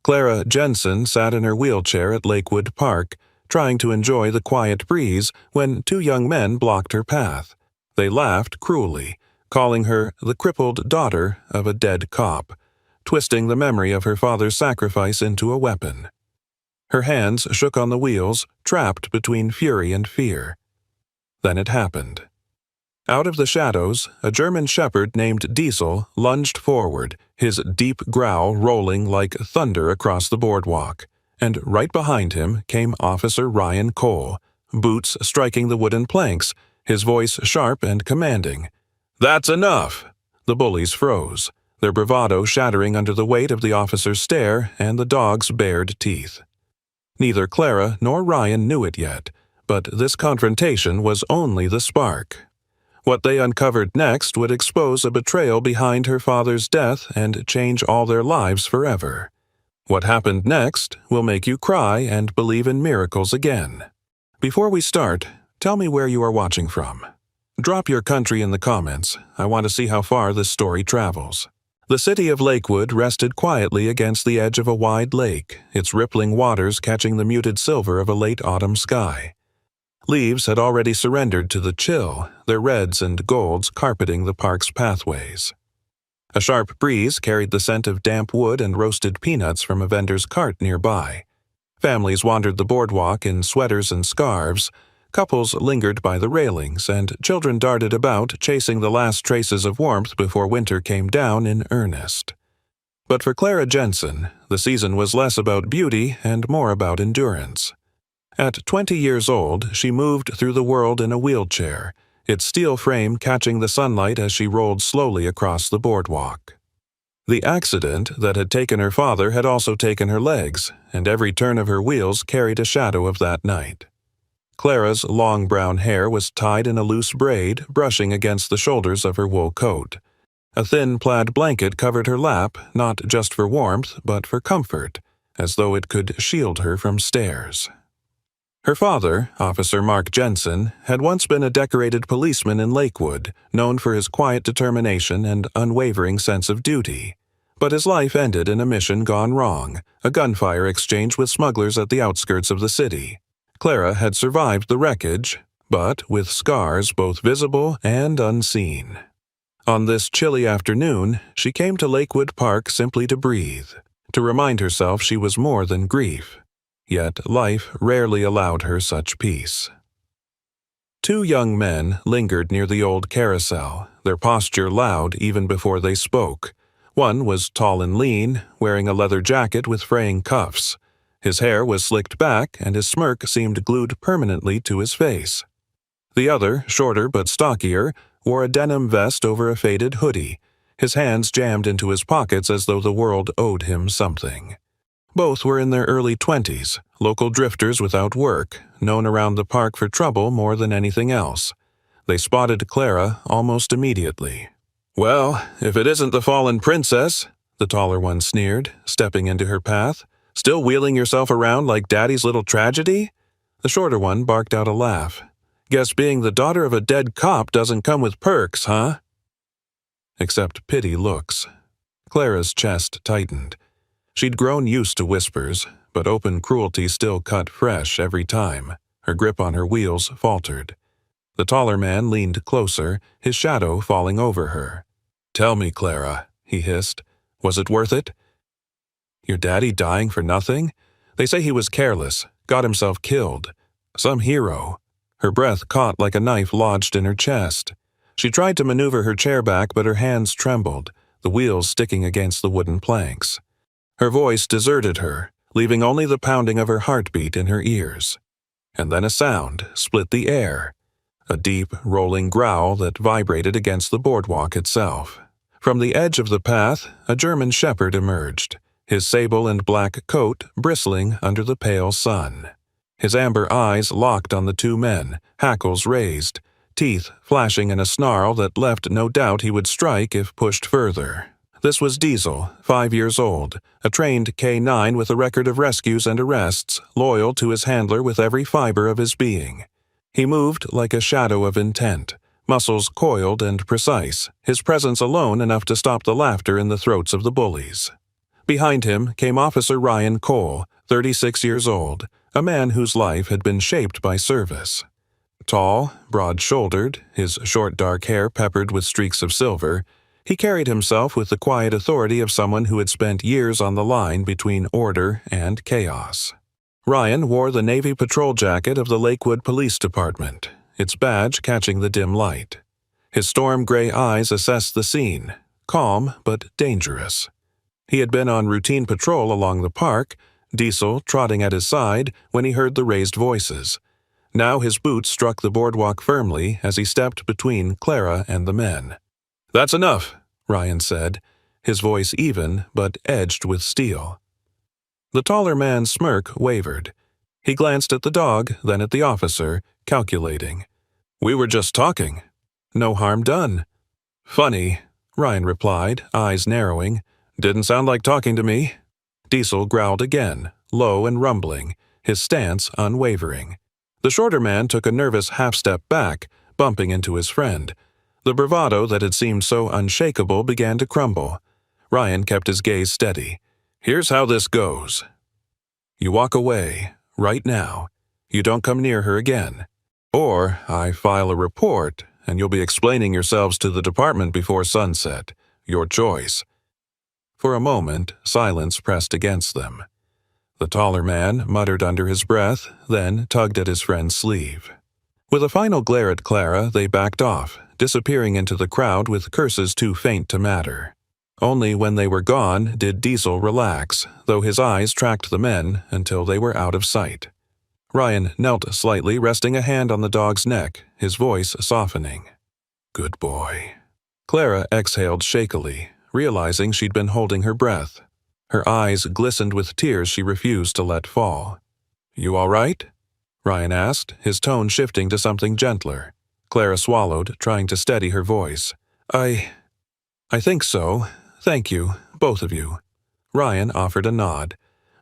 Clara Jensen sat in her wheelchair at Lakewood Park, trying to enjoy the quiet breeze when two young men blocked her path. They laughed cruelly, calling her the crippled daughter of a dead cop, twisting the memory of her father's sacrifice into a weapon. Her hands shook on the wheels, trapped between fury and fear. Then it happened. Out of the shadows, a German shepherd named Diesel lunged forward, his deep growl rolling like thunder across the boardwalk, and right behind him came Officer Ryan Cole, boots striking the wooden planks, his voice sharp and commanding. "That's enough!" The bullies froze, their bravado shattering under the weight of the officer's stare and the dog's bared teeth. Neither Clara nor Ryan knew it yet, but this confrontation was only the spark. What they uncovered next would expose a betrayal behind her father's death and change all their lives forever. What happened next will make you cry and believe in miracles again. Before we start, tell me where you are watching from. Drop your country in the comments. I want to see how far this story travels. The city of Lakewood rested quietly against the edge of a wide lake, its rippling waters catching the muted silver of a late autumn sky. Leaves had already surrendered to the chill, their reds and golds carpeting the park's pathways. A sharp breeze carried the scent of damp wood and roasted peanuts from a vendor's cart nearby. Families wandered the boardwalk in sweaters and scarves, couples lingered by the railings, and children darted about chasing the last traces of warmth before winter came down in earnest. But for Clara Jensen, the season was less about beauty and more about endurance. At 20 years old, she moved through the world in a wheelchair, its steel frame catching the sunlight as she rolled slowly across the boardwalk. The accident that had taken her father had also taken her legs, and every turn of her wheels carried a shadow of that night. Clara's long brown hair was tied in a loose braid, brushing against the shoulders of her wool coat. A thin plaid blanket covered her lap, not just for warmth, but for comfort, as though it could shield her from stares. Her father, Officer Mark Jensen, had once been a decorated policeman in Lakewood, known for his quiet determination and unwavering sense of duty. But his life ended in a mission gone wrong, a gunfire exchange with smugglers at the outskirts of the city. Clara had survived the wreckage, but with scars both visible and unseen. On this chilly afternoon, she came to Lakewood Park simply to breathe, to remind herself she was more than grief. Yet life rarely allowed her such peace. Two young men lingered near the old carousel, their posture loud even before they spoke. One was tall and lean, wearing a leather jacket with fraying cuffs. His hair was slicked back, and his smirk seemed glued permanently to his face. The other, shorter but stockier, wore a denim vest over a faded hoodie, his hands jammed into his pockets as though the world owed him something. Both were in their early 20s, local drifters without work, known around the park for trouble more than anything else. They spotted Clara almost immediately. "Well, if it isn't the fallen princess," the taller one sneered, stepping into her path. "Still wheeling yourself around like Daddy's little tragedy?" The shorter one barked out a laugh. "Guess being the daughter of a dead cop doesn't come with perks, huh?" Except pity looks. Clara's chest tightened. She'd grown used to whispers, but open cruelty still cut fresh every time. Her grip on her wheels faltered. The taller man leaned closer, his shadow falling over her. "Tell me, Clara," he hissed. "Was it worth it? Your daddy dying for nothing? They say he was careless, got himself killed. Some hero." Her breath caught like a knife lodged in her chest. She tried to maneuver her chair back, but her hands trembled, the wheels sticking against the wooden planks. Her voice deserted her, leaving only the pounding of her heartbeat in her ears. And then a sound split the air, a deep, rolling growl that vibrated against the boardwalk itself. From the edge of the path, a German shepherd emerged, his sable and black coat bristling under the pale sun. His amber eyes locked on the two men, hackles raised, teeth flashing in a snarl that left no doubt he would strike if pushed further. This was Diesel, 5 years old, a trained K-9 with a record of rescues and arrests, loyal to his handler with every fiber of his being. He moved like a shadow of intent, muscles coiled and precise, his presence alone enough to stop the laughter in the throats of the bullies. Behind him came Officer Ryan Cole, 36 years old, a man whose life had been shaped by service. Tall, broad-shouldered, his short dark hair peppered with streaks of silver, he carried himself with the quiet authority of someone who had spent years on the line between order and chaos. Ryan wore the Navy patrol jacket of the Lakewood Police Department, its badge catching the dim light. His storm gray eyes assessed the scene, calm but dangerous. He had been on routine patrol along the park, Diesel trotting at his side when he heard the raised voices. Now his boots struck the boardwalk firmly as he stepped between Clara and the men. "That's enough," Ryan said, his voice even but edged with steel. The taller man's smirk wavered. He glanced at the dog, then at the officer, calculating. "We were just talking. No harm done." "Funny," Ryan replied, eyes narrowing. "Didn't sound like talking to me." Diesel growled again, low and rumbling, his stance unwavering. The shorter man took a nervous half-step back, bumping into his friend. The bravado that had seemed so unshakable began to crumble. Ryan kept his gaze steady. "Here's how this goes. You walk away, right now. You don't come near her again. Or I file a report, and you'll be explaining yourselves to the department before sunset. Your choice." For a moment, silence pressed against them. The taller man muttered under his breath, then tugged at his friend's sleeve. With a final glare at Clara, they backed off, disappearing into the crowd with curses too faint to matter. Only when they were gone did Diesel relax, though his eyes tracked the men until they were out of sight. Ryan knelt slightly, resting a hand on the dog's neck, his voice softening. "Good boy." Clara exhaled shakily, realizing she'd been holding her breath. Her eyes glistened with tears she refused to let fall. "You all right?" Ryan asked, his tone shifting to something gentler. Clara swallowed, trying to steady her voice. I think so. Thank you, both of you." Ryan offered a nod.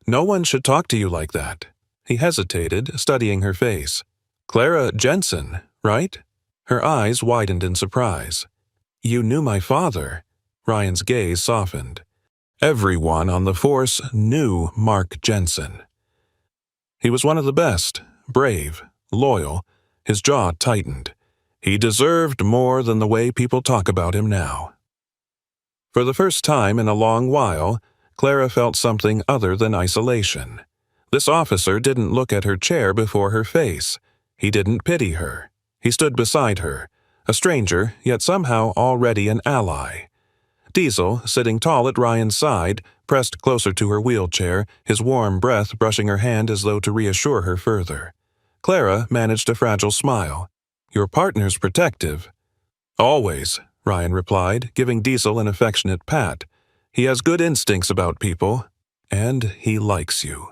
"No one should talk to you like that." He hesitated, studying her face. "Clara Jensen, right?" Her eyes widened in surprise. "You knew my father." Ryan's gaze softened. Everyone on the force knew Mark Jensen. He was one of the best, brave, loyal. His jaw tightened. He deserved more than the way people talk about him now. For the first time in a long while, Clara felt something other than isolation. This officer didn't look at her chair before her face. He didn't pity her. He stood beside her, a stranger, yet somehow already an ally. Diesel, sitting tall at Ryan's side, pressed closer to her wheelchair, his warm breath brushing her hand as though to reassure her further. Clara managed a fragile smile. "Your partner's protective." "Always," Ryan replied, giving Diesel an affectionate pat. "He has good instincts about people, and he likes you."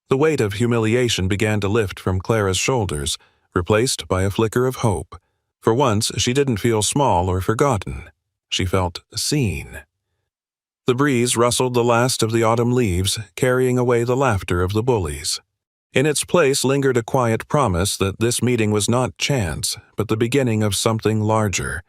The weight of humiliation began to lift from Clara's shoulders, replaced by a flicker of hope. For once, she didn't feel small or forgotten. She felt seen. The breeze rustled the last of the autumn leaves, carrying away the laughter of the bullies. In its place lingered a quiet promise that this meeting was not chance, but the beginning of something larger,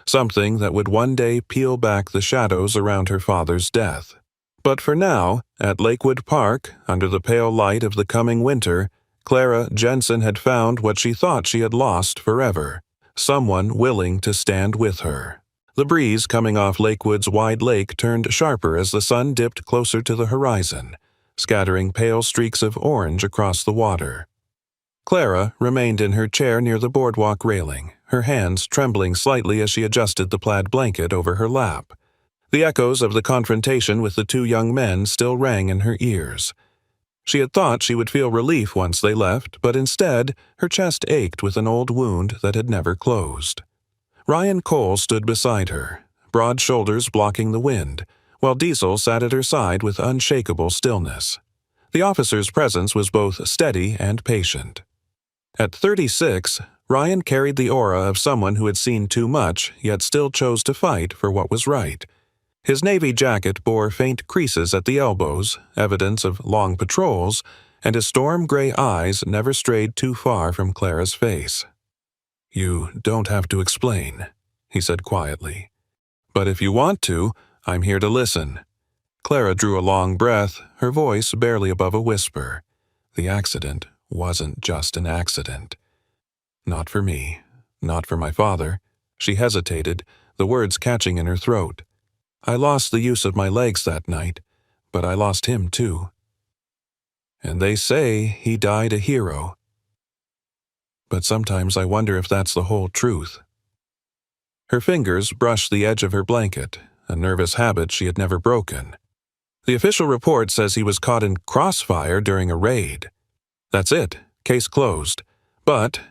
something that would one day peel back the shadows around her father's death. But for now, at Lakewood Park, under the pale light of the coming winter, Clara Jensen had found what she thought she had lost forever, someone willing to stand with her. The breeze coming off Lakewood's wide lake turned sharper as the sun dipped closer to the horizon, scattering pale streaks of orange across the water. Clara remained in her chair near the boardwalk railing, her hands trembling slightly as she adjusted the plaid blanket over her lap. The echoes of the confrontation with the two young men still rang in her ears. She had thought she would feel relief once they left, but instead, her chest ached with an old wound that had never closed. Ryan Cole stood beside her, broad shoulders blocking the wind, while Diesel sat at her side with unshakable stillness. The officer's presence was both steady and patient. At 36, Ryan carried the aura of someone who had seen too much, yet still chose to fight for what was right. His navy jacket bore faint creases at the elbows, evidence of long patrols, and his storm gray eyes never strayed too far from Clara's face. "You don't have to explain," he said quietly. "But if you want to, I'm here to listen." Clara drew a long breath, her voice barely above a whisper. The accident wasn't just an accident. Not for me. Not for my father. She hesitated, the words catching in her throat. I lost the use of my legs that night, but I lost him too. And they say he died a hero. But sometimes I wonder if that's the whole truth. Her fingers brushed the edge of her blanket, a nervous habit she had never broken. The official report says he was caught in crossfire during a raid. That's it, case closed. But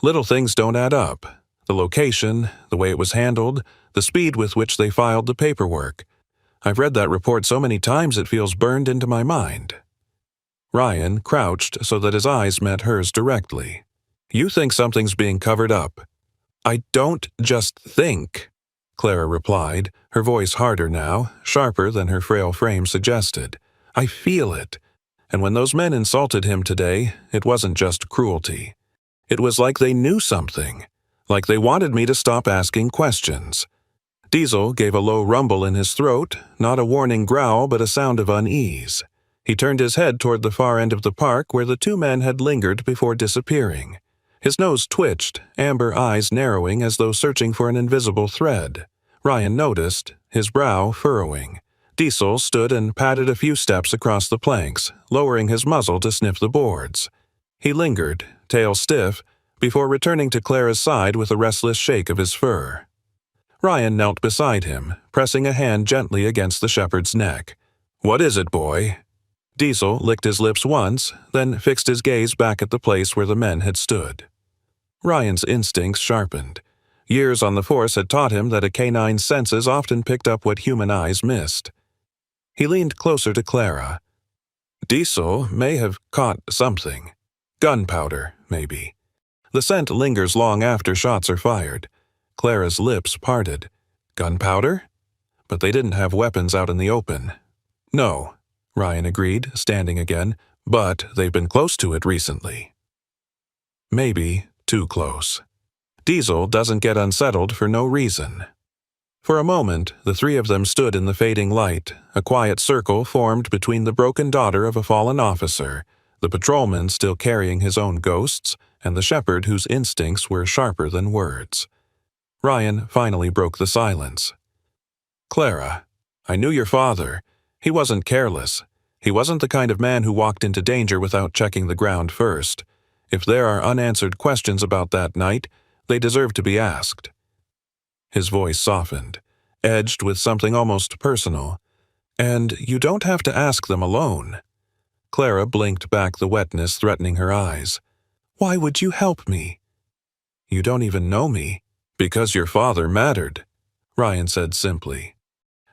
little things don't add up. The location, the way it was handled, the speed with which they filed the paperwork. I've read that report so many times it feels burned into my mind. Ryan crouched so that his eyes met hers directly. You think something's being covered up. I don't just think, Clara replied, her voice harder now, sharper than her frail frame suggested. I feel it. And when those men insulted him today, it wasn't just cruelty. It was like they knew something, like they wanted me to stop asking questions. Diesel gave a low rumble in his throat, not a warning growl but a sound of unease. He turned his head toward the far end of the park where the two men had lingered before disappearing. His nose twitched, amber eyes narrowing as though searching for an invisible thread. Ryan noticed, his brow furrowing. Diesel stood and padded a few steps across the planks, lowering his muzzle to sniff the boards. He lingered, tail stiff, before returning to Clara's side with a restless shake of his fur. Ryan knelt beside him, pressing a hand gently against the shepherd's neck. What is it, boy? Diesel licked his lips once, then fixed his gaze back at the place where the men had stood. Ryan's instincts sharpened. Years on the force had taught him that a canine's senses often picked up what human eyes missed. He leaned closer to Clara. Diesel may have caught something. Gunpowder, maybe. The scent lingers long after shots are fired. Clara's lips parted. Gunpowder? But they didn't have weapons out in the open. No, Ryan agreed, standing again, but they've been close to it recently. Maybe too close. Diesel doesn't get unsettled for no reason. For a moment, the three of them stood in the fading light, a quiet circle formed between the broken daughter of a fallen officer, the patrolman still carrying his own ghosts, and the shepherd whose instincts were sharper than words. Ryan finally broke the silence. Clara, I knew your father. He wasn't careless. He wasn't the kind of man who walked into danger without checking the ground first. If there are unanswered questions about that night, they deserve to be asked. His voice softened, edged with something almost personal. And you don't have to ask them alone. Clara blinked back the wetness threatening her eyes. Why would you help me? You don't even know me. Because your father mattered, Ryan said simply.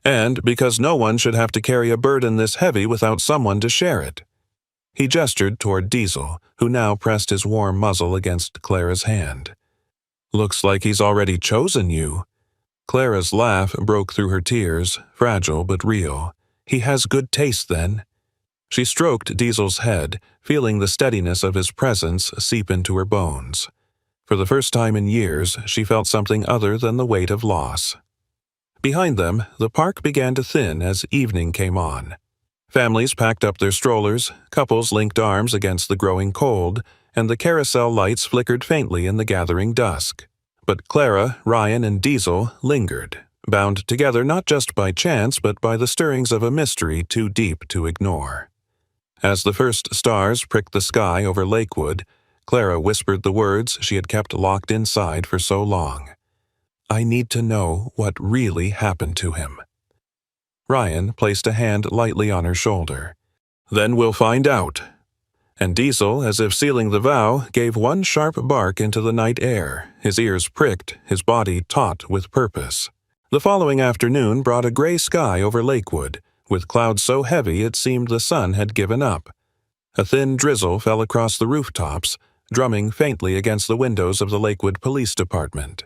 And because no one should have to carry a burden this heavy without someone to share it. He gestured toward Diesel, who now pressed his warm muzzle against Clara's hand. Looks like he's already chosen you. Clara's laugh broke through her tears, fragile but real. He has good taste, then. She stroked Diesel's head, feeling the steadiness of his presence seep into her bones. For the first time in years, she felt something other than the weight of loss. Behind them, the park began to thin as evening came on. Families packed up their strollers, couples linked arms against the growing cold, and the carousel lights flickered faintly in the gathering dusk. But Clara, Ryan, and Diesel lingered, bound together not just by chance but by the stirrings of a mystery too deep to ignore. As the first stars pricked the sky over Lakewood, Clara whispered the words she had kept locked inside for so long. I need to know what really happened to him. Ryan placed a hand lightly on her shoulder. Then we'll find out. And Diesel, as if sealing the vow, gave one sharp bark into the night air, his ears pricked, his body taut with purpose. The following afternoon brought a gray sky over Lakewood, with clouds so heavy it seemed the sun had given up. A thin drizzle fell across the rooftops, drumming faintly against the windows of the Lakewood Police Department.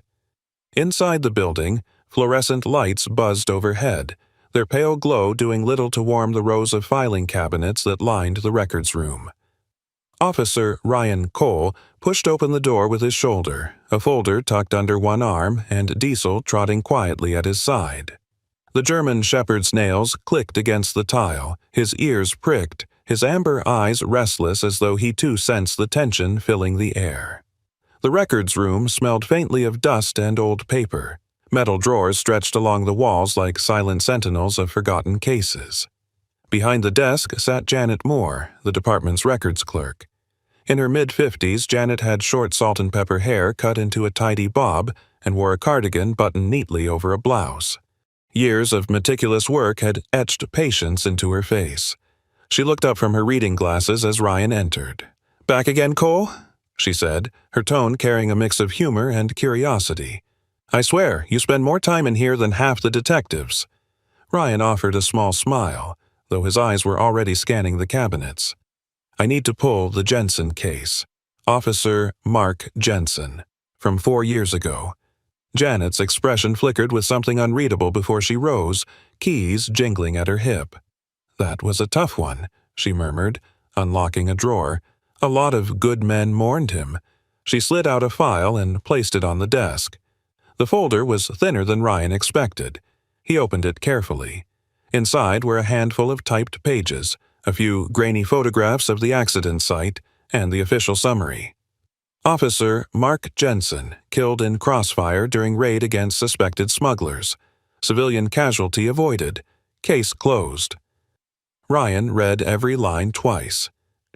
Inside the building, fluorescent lights buzzed overhead, their pale glow doing little to warm the rows of filing cabinets that lined the records room. Officer Ryan Cole pushed open the door with his shoulder, a folder tucked under one arm and Diesel trotting quietly at his side. The German shepherd's nails clicked against the tile, his ears pricked, his amber eyes restless as though he too sensed the tension filling the air. The records room smelled faintly of dust and old paper. Metal drawers stretched along the walls like silent sentinels of forgotten cases. Behind the desk sat Janet Moore, the department's records clerk. In her mid-50s, Janet had short salt-and-pepper hair cut into a tidy bob and wore a cardigan buttoned neatly over a blouse. Years of meticulous work had etched patience into her face. She looked up from her reading glasses as Ryan entered. "Back again, Cole?" she said, her tone carrying a mix of humor and curiosity. "I swear, you spend more time in here than half the detectives." Ryan offered a small smile, though his eyes were already scanning the cabinets. "I need to pull the Jensen case. Officer Mark Jensen, from 4 years ago." Janet's expression flickered with something unreadable before she rose, keys jingling at her hip. "That was a tough one," she murmured, unlocking a drawer. "A lot of good men mourned him." She slid out a file and placed it on the desk. The folder was thinner than Ryan expected. He opened it carefully. Inside were a handful of typed pages, a few grainy photographs of the accident site, and the official summary. Officer Mark Jensen, killed in crossfire during raid against suspected smugglers. Civilian casualty avoided. Case closed. Ryan read every line twice.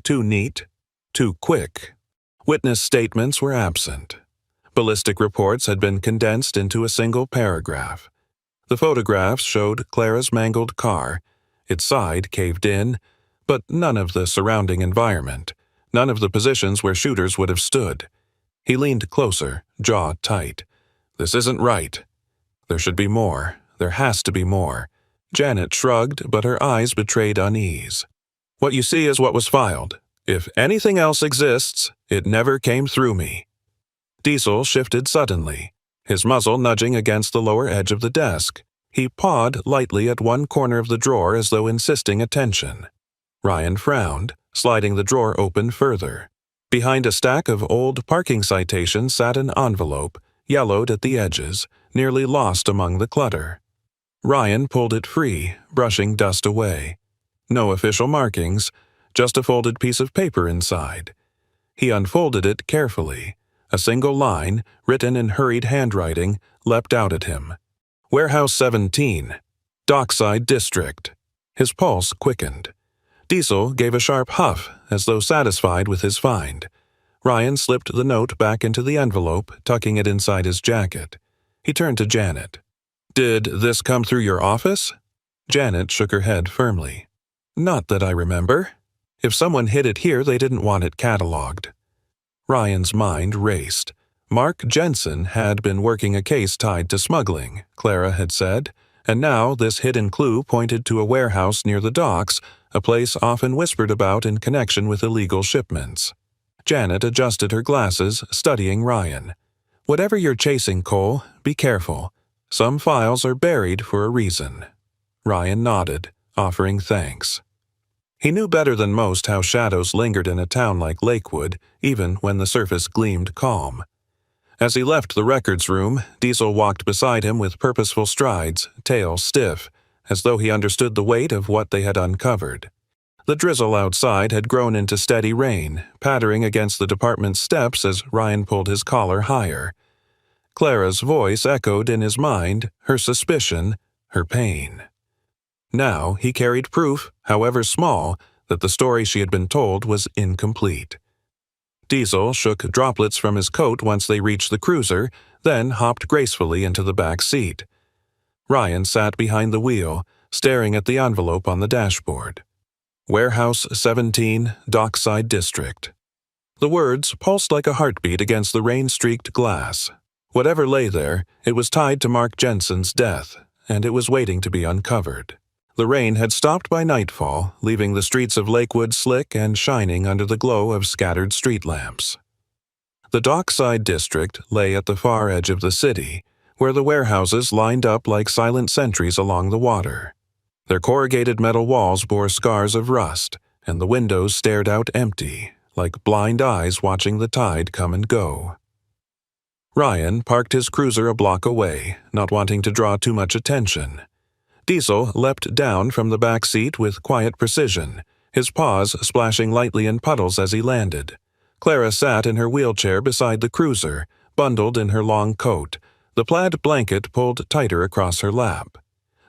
Too neat, too quick. Witness statements were absent. Ballistic reports had been condensed into a single paragraph. The photographs showed Clara's mangled car, its side caved in, but none of the surrounding environment, none of the positions where shooters would have stood. He leaned closer, jaw tight. "This isn't right. There should be more. There has to be more." Janet shrugged, but her eyes betrayed unease. "What you see is what was filed. If anything else exists, it never came through me." Diesel shifted suddenly, his muzzle nudging against the lower edge of the desk. He pawed lightly at one corner of the drawer as though insisting attention. Ryan frowned, sliding the drawer open further. Behind a stack of old parking citations sat an envelope, yellowed at the edges, nearly lost among the clutter. Ryan pulled it free, brushing dust away. No official markings, just a folded piece of paper inside. He unfolded it carefully. A single line, written in hurried handwriting, leapt out at him. "Warehouse 17, Dockside District." His pulse quickened. Diesel gave a sharp huff, as though satisfied with his find. Ryan slipped the note back into the envelope, tucking it inside his jacket. He turned to Janet. "Did this come through your office?" Janet shook her head firmly. "Not that I remember. If someone hid it here, they didn't want it cataloged." Ryan's mind raced. Mark Jensen had been working a case tied to smuggling, Clara had said, and now this hidden clue pointed to a warehouse near the docks, a place often whispered about in connection with illegal shipments. Janet adjusted her glasses, studying Ryan. "Whatever you're chasing, Cole, be careful. Some files are buried for a reason." Ryan nodded, offering thanks. He knew better than most how shadows lingered in a town like Lakewood, even when the surface gleamed calm. As he left the records room, Diesel walked beside him with purposeful strides, tail stiff, as though he understood the weight of what they had uncovered. The drizzle outside had grown into steady rain, pattering against the department's steps as Ryan pulled his collar higher. Clara's voice echoed in his mind, her suspicion, her pain. Now he carried proof, however small, that the story she had been told was incomplete. Diesel shook droplets from his coat once they reached the cruiser, then hopped gracefully into the back seat. Ryan sat behind the wheel, staring at the envelope on the dashboard. Warehouse 17, Dockside District. The words pulsed like a heartbeat against the rain-streaked glass. Whatever lay there, it was tied to Mark Jensen's death, and it was waiting to be uncovered. The rain had stopped by nightfall, leaving the streets of Lakewood slick and shining under the glow of scattered street lamps. The Dockside District lay at the far edge of the city, where the warehouses lined up like silent sentries along the water. Their corrugated metal walls bore scars of rust, and the windows stared out empty, like blind eyes watching the tide come and go. Ryan parked his cruiser a block away, not wanting to draw too much attention. Diesel leapt down from the back seat with quiet precision, his paws splashing lightly in puddles as he landed. Clara sat in her wheelchair beside the cruiser, bundled in her long coat, the plaid blanket pulled tighter across her lap.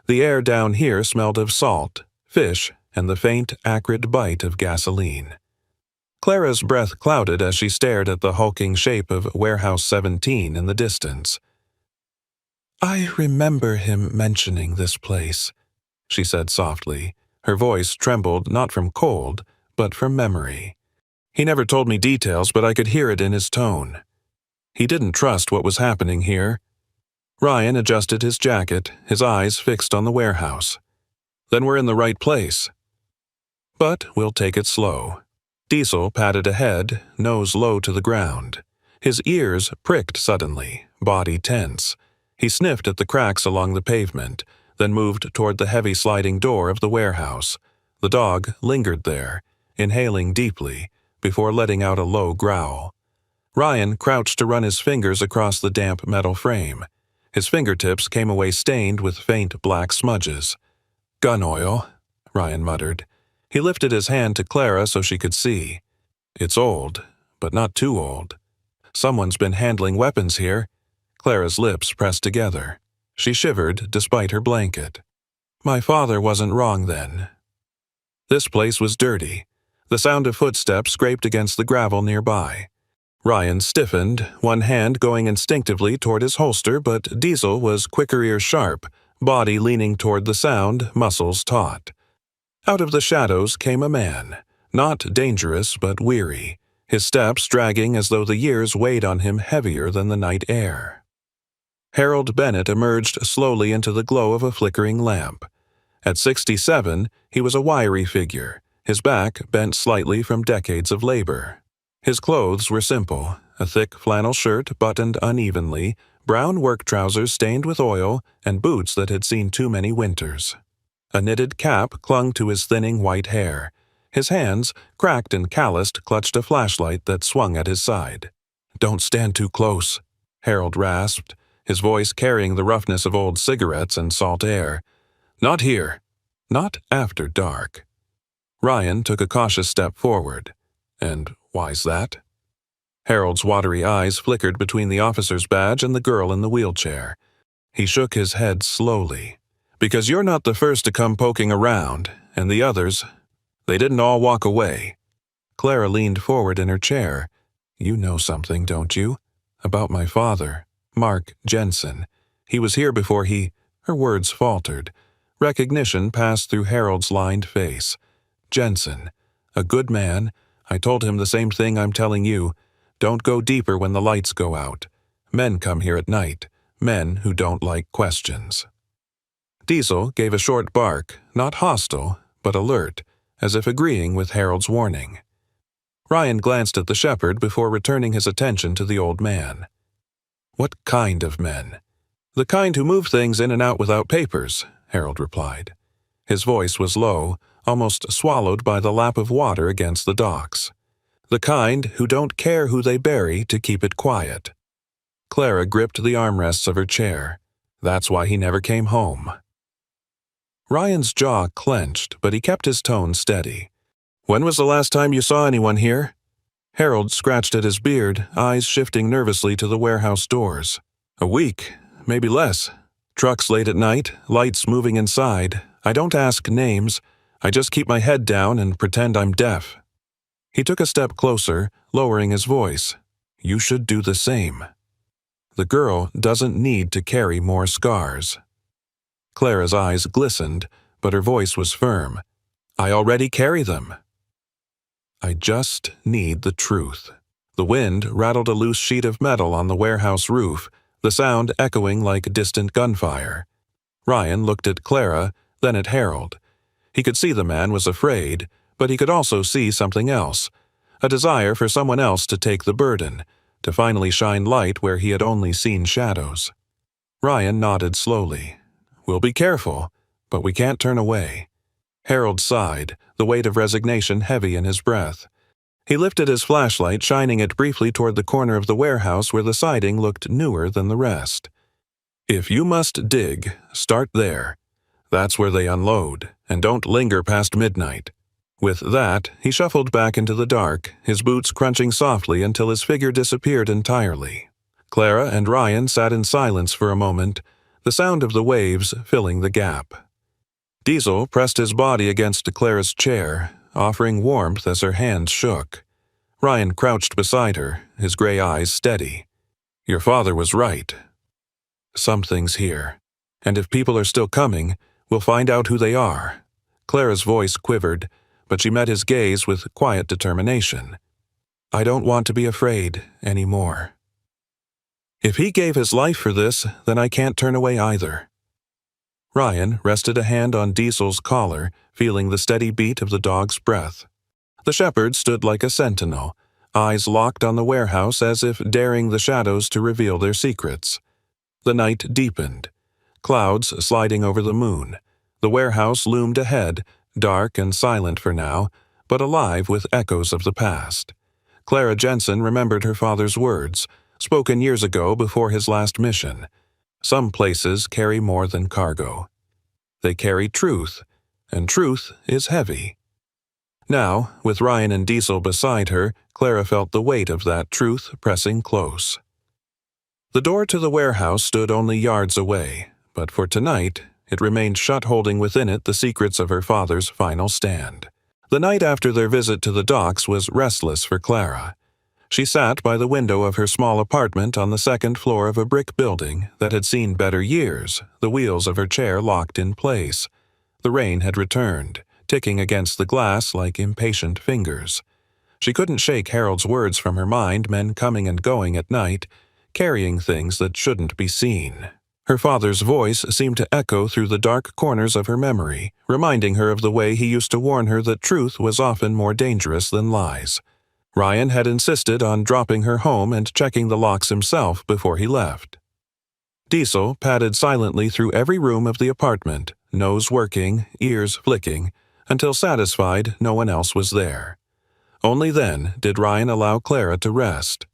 The air down here smelled of salt, fish, and the faint, acrid bite of gasoline. Clara's breath clouded as she stared at the hulking shape of Warehouse 17 in the distance. "I remember him mentioning this place," she said softly. Her voice trembled not from cold, but from memory. "He never told me details, but I could hear it in his tone. He didn't trust what was happening here." Ryan adjusted his jacket, his eyes fixed on the warehouse. "Then we're in the right place. But we'll take it slow." Diesel padded ahead, nose low to the ground. His ears pricked suddenly, body tense. He sniffed at the cracks along the pavement, then moved toward the heavy sliding door of the warehouse. The dog lingered there, inhaling deeply, before letting out a low growl. Ryan crouched to run his fingers across the damp metal frame. His fingertips came away stained with faint black smudges. "Gun oil," Ryan muttered. He lifted his hand to Clara so she could see. "It's old, but not too old. Someone's been handling weapons here." Clara's lips pressed together. She shivered despite her blanket. "My father wasn't wrong then." This place was dirty. The sound of footsteps scraped against the gravel nearby. Ryan stiffened, one hand going instinctively toward his holster, but Diesel was quicker ear sharp, body leaning toward the sound, muscles taut. Out of the shadows came a man, not dangerous but weary, his steps dragging as though the years weighed on him heavier than the night air. Harold Bennett emerged slowly into the glow of a flickering lamp. At 67, he was a wiry figure, his back bent slightly from decades of labor. His clothes were simple, a thick flannel shirt buttoned unevenly, brown work trousers stained with oil, and boots that had seen too many winters. A knitted cap clung to his thinning white hair. His hands, cracked and calloused, clutched a flashlight that swung at his side. "Don't stand too close," Harold rasped, his voice carrying the roughness of old cigarettes and salt air. "Not here. Not after dark." Ryan took a cautious step forward. "And why's that?" Harold's watery eyes flickered between the officer's badge and the girl in the wheelchair. He shook his head slowly. "Because you're not the first to come poking around, and the others, they didn't all walk away." Clara leaned forward in her chair. "You know something, don't you? About my father, Mark Jensen. He was here before he—" Her words faltered. Recognition passed through Harold's lined face. "Jensen. A good man. I told him the same thing I'm telling you. Don't go deeper when the lights go out. Men come here at night. Men who don't like questions." Diesel gave a short bark, not hostile, but alert, as if agreeing with Harold's warning. Ryan glanced at the shepherd before returning his attention to the old man. "What kind of men?" "The kind who move things in and out without papers," Harold replied. His voice was low, almost swallowed by the lap of water against the docks. "The kind who don't care who they bury to keep it quiet." Clara gripped the armrests of her chair. "That's why he never came home." Ryan's jaw clenched, but he kept his tone steady. "When was the last time you saw anyone here?" Harold scratched at his beard, eyes shifting nervously to the warehouse doors. "A week, maybe less. Trucks late at night, lights moving inside. I don't ask names. I just keep my head down and pretend I'm deaf." He took a step closer, lowering his voice. "You should do the same. The girl doesn't need to carry more scars." Clara's eyes glistened, but her voice was firm. "I already carry them." "I just need the truth." The wind rattled a loose sheet of metal on the warehouse roof, the sound echoing like distant gunfire. Ryan looked at Clara, then at Harold. He could see the man was afraid, but he could also see something else, a desire for someone else to take the burden, to finally shine light where he had only seen shadows. Ryan nodded slowly. "We'll be careful, but we can't turn away." Harold sighed, the weight of resignation heavy in his breath. He lifted his flashlight, shining it briefly toward the corner of the warehouse where the siding looked newer than the rest. "If you must dig, start there. That's where they unload, and don't linger past midnight." With that, he shuffled back into the dark, his boots crunching softly until his figure disappeared entirely. Clara and Ryan sat in silence for a moment, the sound of the waves filling the gap. Diesel pressed his body against Clara's chair, offering warmth as her hands shook. Ryan crouched beside her, his gray eyes steady. "Your father was right. Something's here. And if people are still coming, we'll find out who they are." Clara's voice quivered, but she met his gaze with quiet determination. "I don't want to be afraid anymore. If he gave his life for this, then I can't turn away either." Ryan rested a hand on Diesel's collar, feeling the steady beat of the dog's breath. The shepherd stood like a sentinel, eyes locked on the warehouse as if daring the shadows to reveal their secrets. The night deepened, clouds sliding over the moon. The warehouse loomed ahead, dark and silent for now, but alive with echoes of the past. Clara Jensen remembered her father's words, spoken years ago before his last mission. Some places carry more than cargo. They carry truth, and truth is heavy. Now, with Ryan and Diesel beside her, Clara felt the weight of that truth pressing close. The door to the warehouse stood only yards away, but for tonight, it remained shut, holding within it the secrets of her father's final stand. The night after their visit to the docks was restless for Clara. She sat by the window of her small apartment on the second floor of a brick building that had seen better years, the wheels of her chair locked in place. The rain had returned, ticking against the glass like impatient fingers. She couldn't shake Harold's words from her mind, men coming and going at night, carrying things that shouldn't be seen. Her father's voice seemed to echo through the dark corners of her memory, reminding her of the way he used to warn her that truth was often more dangerous than lies. Ryan had insisted on dropping her home and checking the locks himself before he left. Diesel padded silently through every room of the apartment, nose working, ears flicking, until satisfied no one else was there. Only then did Ryan allow Clara to rest.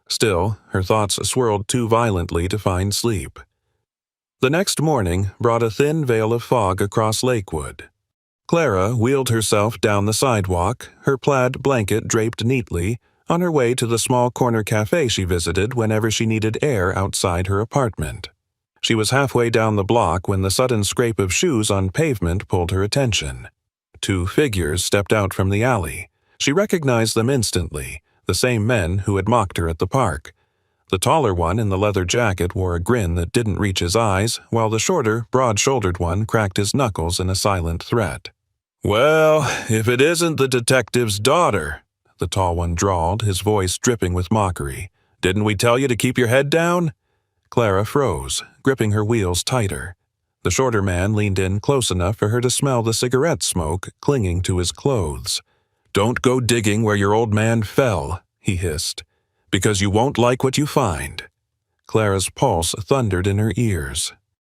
Still, her thoughts swirled too violently to find sleep. The next morning brought a thin veil of fog across Lakewood. Clara wheeled herself down the sidewalk, her plaid blanket draped neatly, on her way to the small corner cafe she visited whenever she needed air outside her apartment. She was halfway down the block when the sudden scrape of shoes on pavement pulled her attention. Two figures stepped out from the alley. She recognized them instantly, the same men who had mocked her at the park. The taller one in the leather jacket wore a grin that didn't reach his eyes, while the shorter, broad-shouldered one cracked his knuckles in a silent threat. "Well, if it isn't the detective's daughter," the tall one drawled, his voice dripping with mockery. "Didn't we tell you to keep your head down?" Clara froze, gripping her wheels tighter. The shorter man leaned in close enough for her to smell the cigarette smoke clinging to his clothes. "Don't go digging where your old man fell," he hissed, "because you won't like what you find." Clara's pulse thundered in her ears.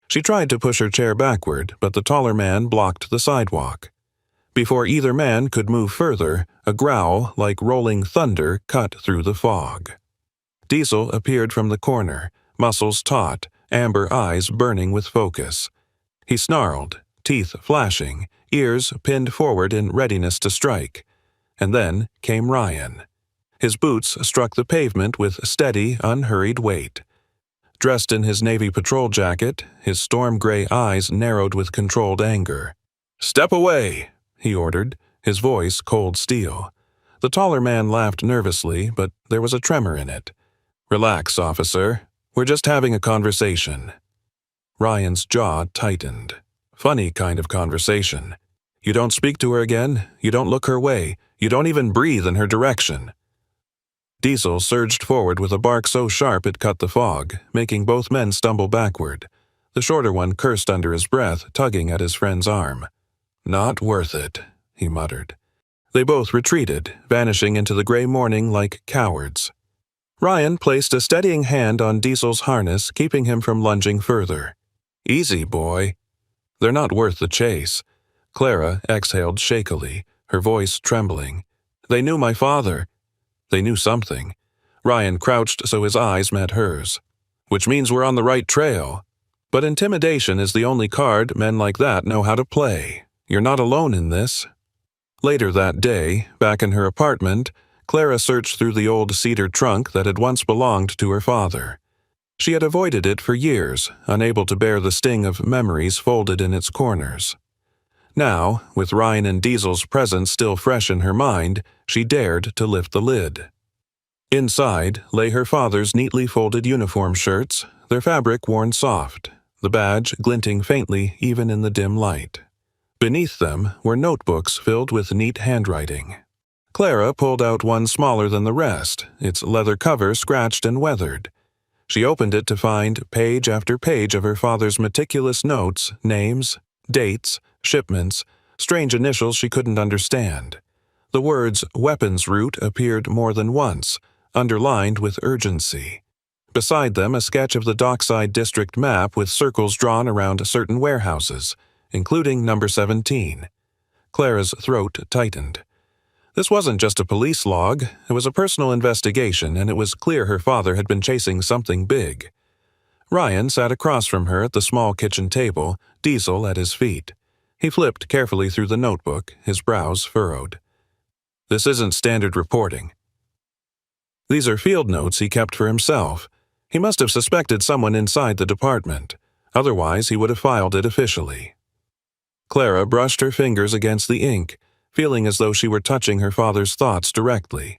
She tried to push her chair backward, but the taller man blocked the sidewalk. Before either man could move further, a growl like rolling thunder cut through the fog. Diesel appeared from the corner, muscles taut, amber eyes burning with focus. He snarled, teeth flashing, ears pinned forward in readiness to strike. And then came Ryan. His boots struck the pavement with steady, unhurried weight. Dressed in his Navy patrol jacket, his storm-gray eyes narrowed with controlled anger. "Step away!" he ordered, his voice cold steel. The taller man laughed nervously, but there was a tremor in it. "Relax, officer. We're just having a conversation." Ryan's jaw tightened. Funny kind of conversation. You don't speak to her again, you don't look her way, you don't even breathe in her direction. Diesel surged forward with a bark so sharp it cut the fog, making both men stumble backward. The shorter one cursed under his breath, tugging at his friend's arm. "Not worth it," he muttered. They both retreated, vanishing into the gray morning like cowards. Ryan placed a steadying hand on Diesel's harness, keeping him from lunging further. "Easy, boy." "They're not worth the chase." Clara exhaled shakily, her voice trembling. "They knew my father." They knew something. Ryan crouched so his eyes met hers. "Which means we're on the right trail." But intimidation is the only card men like that know how to play. You're not alone in this. Later that day, back in her apartment, Clara searched through the old cedar trunk that had once belonged to her father. She had avoided it for years, unable to bear the sting of memories folded in its corners. Now, with Ryan and Diesel's presence still fresh in her mind, she dared to lift the lid. Inside lay her father's neatly folded uniform shirts, their fabric worn soft, the badge glinting faintly even in the dim light. Beneath them were notebooks filled with neat handwriting. Clara pulled out one smaller than the rest, its leather cover scratched and weathered. She opened it to find page after page of her father's meticulous notes, names, dates, shipments, strange initials she couldn't understand. The words weapons route appeared more than once, underlined with urgency. Beside them, a sketch of the Dockside District map with circles drawn around certain warehouses, including number 17. Clara's throat tightened. This wasn't just a police log, it was a personal investigation, and it was clear her father had been chasing something big. Ryan sat across from her at the small kitchen table, Diesel at his feet. He flipped carefully through the notebook, his brows furrowed. This isn't standard reporting. These are field notes he kept for himself. He must have suspected someone inside the department. Otherwise, he would have filed it officially. Clara brushed her fingers against the ink, feeling as though she were touching her father's thoughts directly.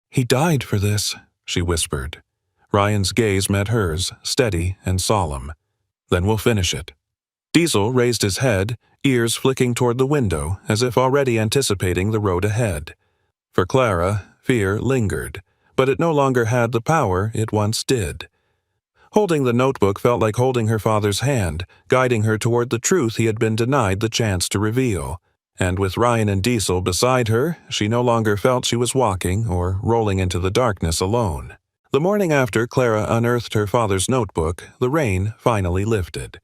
"He died for this," she whispered. Ryan's gaze met hers, steady and solemn. "Then we'll finish it." Diesel raised his head, ears flicking toward the window, as if already anticipating the road ahead. For Clara, fear lingered, but it no longer had the power it once did. Holding the notebook felt like holding her father's hand, guiding her toward the truth he had been denied the chance to reveal. And with Ryan and Diesel beside her, she no longer felt she was walking or rolling into the darkness alone. The morning after Clara unearthed her father's notebook, the rain finally lifted.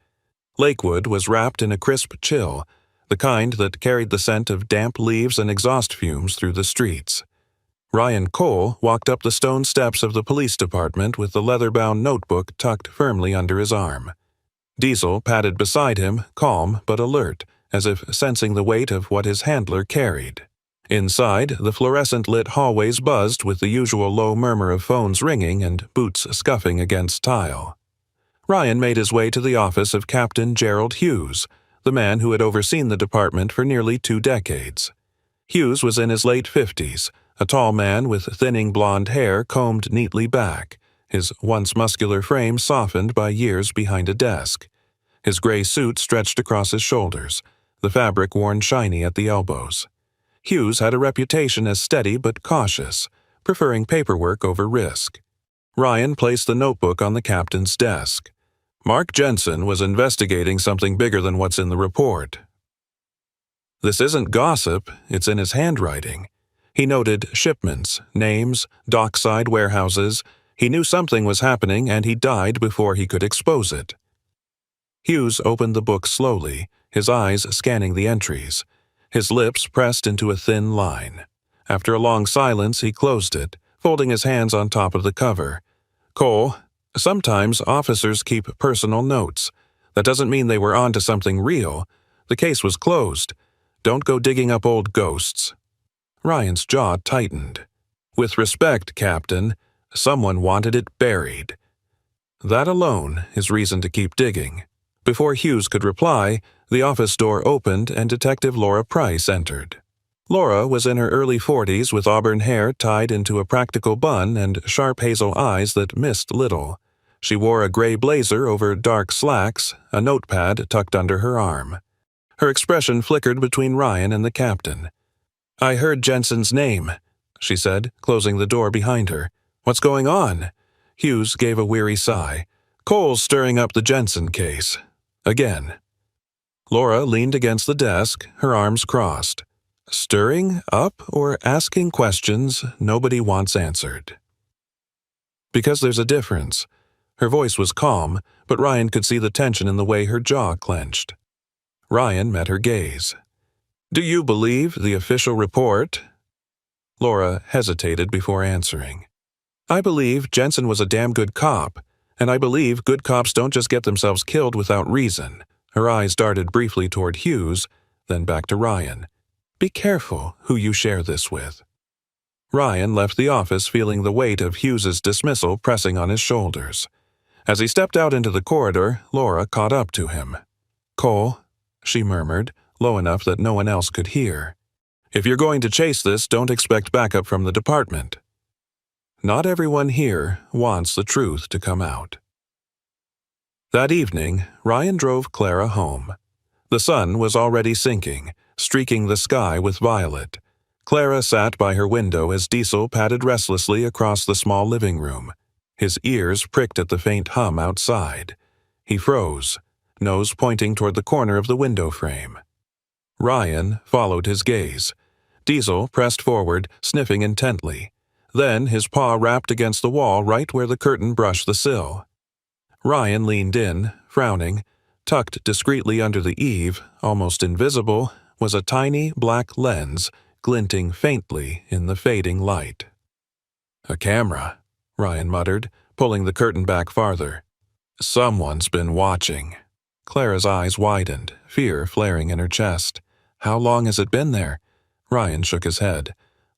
Lakewood was wrapped in a crisp chill, the kind that carried the scent of damp leaves and exhaust fumes through the streets. Ryan Cole walked up the stone steps of the police department with the leather-bound notebook tucked firmly under his arm. Diesel padded beside him, calm but alert, as if sensing the weight of what his handler carried. Inside, the fluorescent-lit hallways buzzed with the usual low murmur of phones ringing and boots scuffing against tile. Ryan made his way to the office of Captain Gerald Hughes, the man who had overseen the department for nearly 2 decades. Hughes was in his late 50s, a tall man with thinning blonde hair combed neatly back, his once muscular frame softened by years behind a desk. His gray suit stretched across his shoulders, the fabric worn shiny at the elbows. Hughes had a reputation as steady but cautious, preferring paperwork over risk. Ryan placed the notebook on the captain's desk. Mark Jensen was investigating something bigger than what's in the report. This isn't gossip, it's in his handwriting. He noted shipments, names, dockside warehouses. He knew something was happening and he died before he could expose it. Hughes opened the book slowly, his eyes scanning the entries. His lips pressed into a thin line. After a long silence, he closed it, folding his hands on top of the cover. "Cole, sometimes officers keep personal notes. That doesn't mean they were onto something real. The case was closed. Don't go digging up old ghosts." Ryan's jaw tightened. "With respect, Captain, someone wanted it buried." That alone is reason to keep digging. Before Hughes could reply, the office door opened and Detective Laura Price entered. Laura was in her early 40s with auburn hair tied into a practical bun and sharp hazel eyes that missed little. She wore a gray blazer over dark slacks, a notepad tucked under her arm. Her expression flickered between Ryan and the captain. "I heard Jensen's name," she said, closing the door behind her. "What's going on?" Hughes gave a weary sigh. "Cole's stirring up the Jensen case. Again." Laura leaned against the desk, her arms crossed. Stirring up or asking questions nobody wants answered? Because there's a difference. Her voice was calm, but Ryan could see the tension in the way her jaw clenched. Ryan met her gaze. "Do you believe the official report?" Laura hesitated before answering. "I believe Jensen was a damn good cop. And I believe good cops don't just get themselves killed without reason. Her eyes darted briefly toward Hughes, then back to Ryan. Be careful who you share this with. Ryan left the office feeling the weight of Hughes's dismissal pressing on his shoulders. As he stepped out into the corridor, Laura caught up to him. Cole, she murmured, low enough that no one else could hear. If you're going to chase this, don't expect backup from the department. Not everyone here wants the truth to come out. That evening, Ryan drove Clara home. The sun was already sinking, streaking the sky with violet. Clara sat by her window as Diesel padded restlessly across the small living room. His ears pricked at the faint hum outside. He froze, nose pointing toward the corner of the window frame. Ryan followed his gaze. Diesel pressed forward, sniffing intently. Then his paw rapped against the wall right where the curtain brushed the sill. Ryan leaned in, frowning. Tucked discreetly under the eave, almost invisible, was a tiny black lens glinting faintly in the fading light. A camera, Ryan muttered, pulling the curtain back farther. Someone's been watching. Clara's eyes widened, fear flaring in her chest. How long has it been there? Ryan shook his head.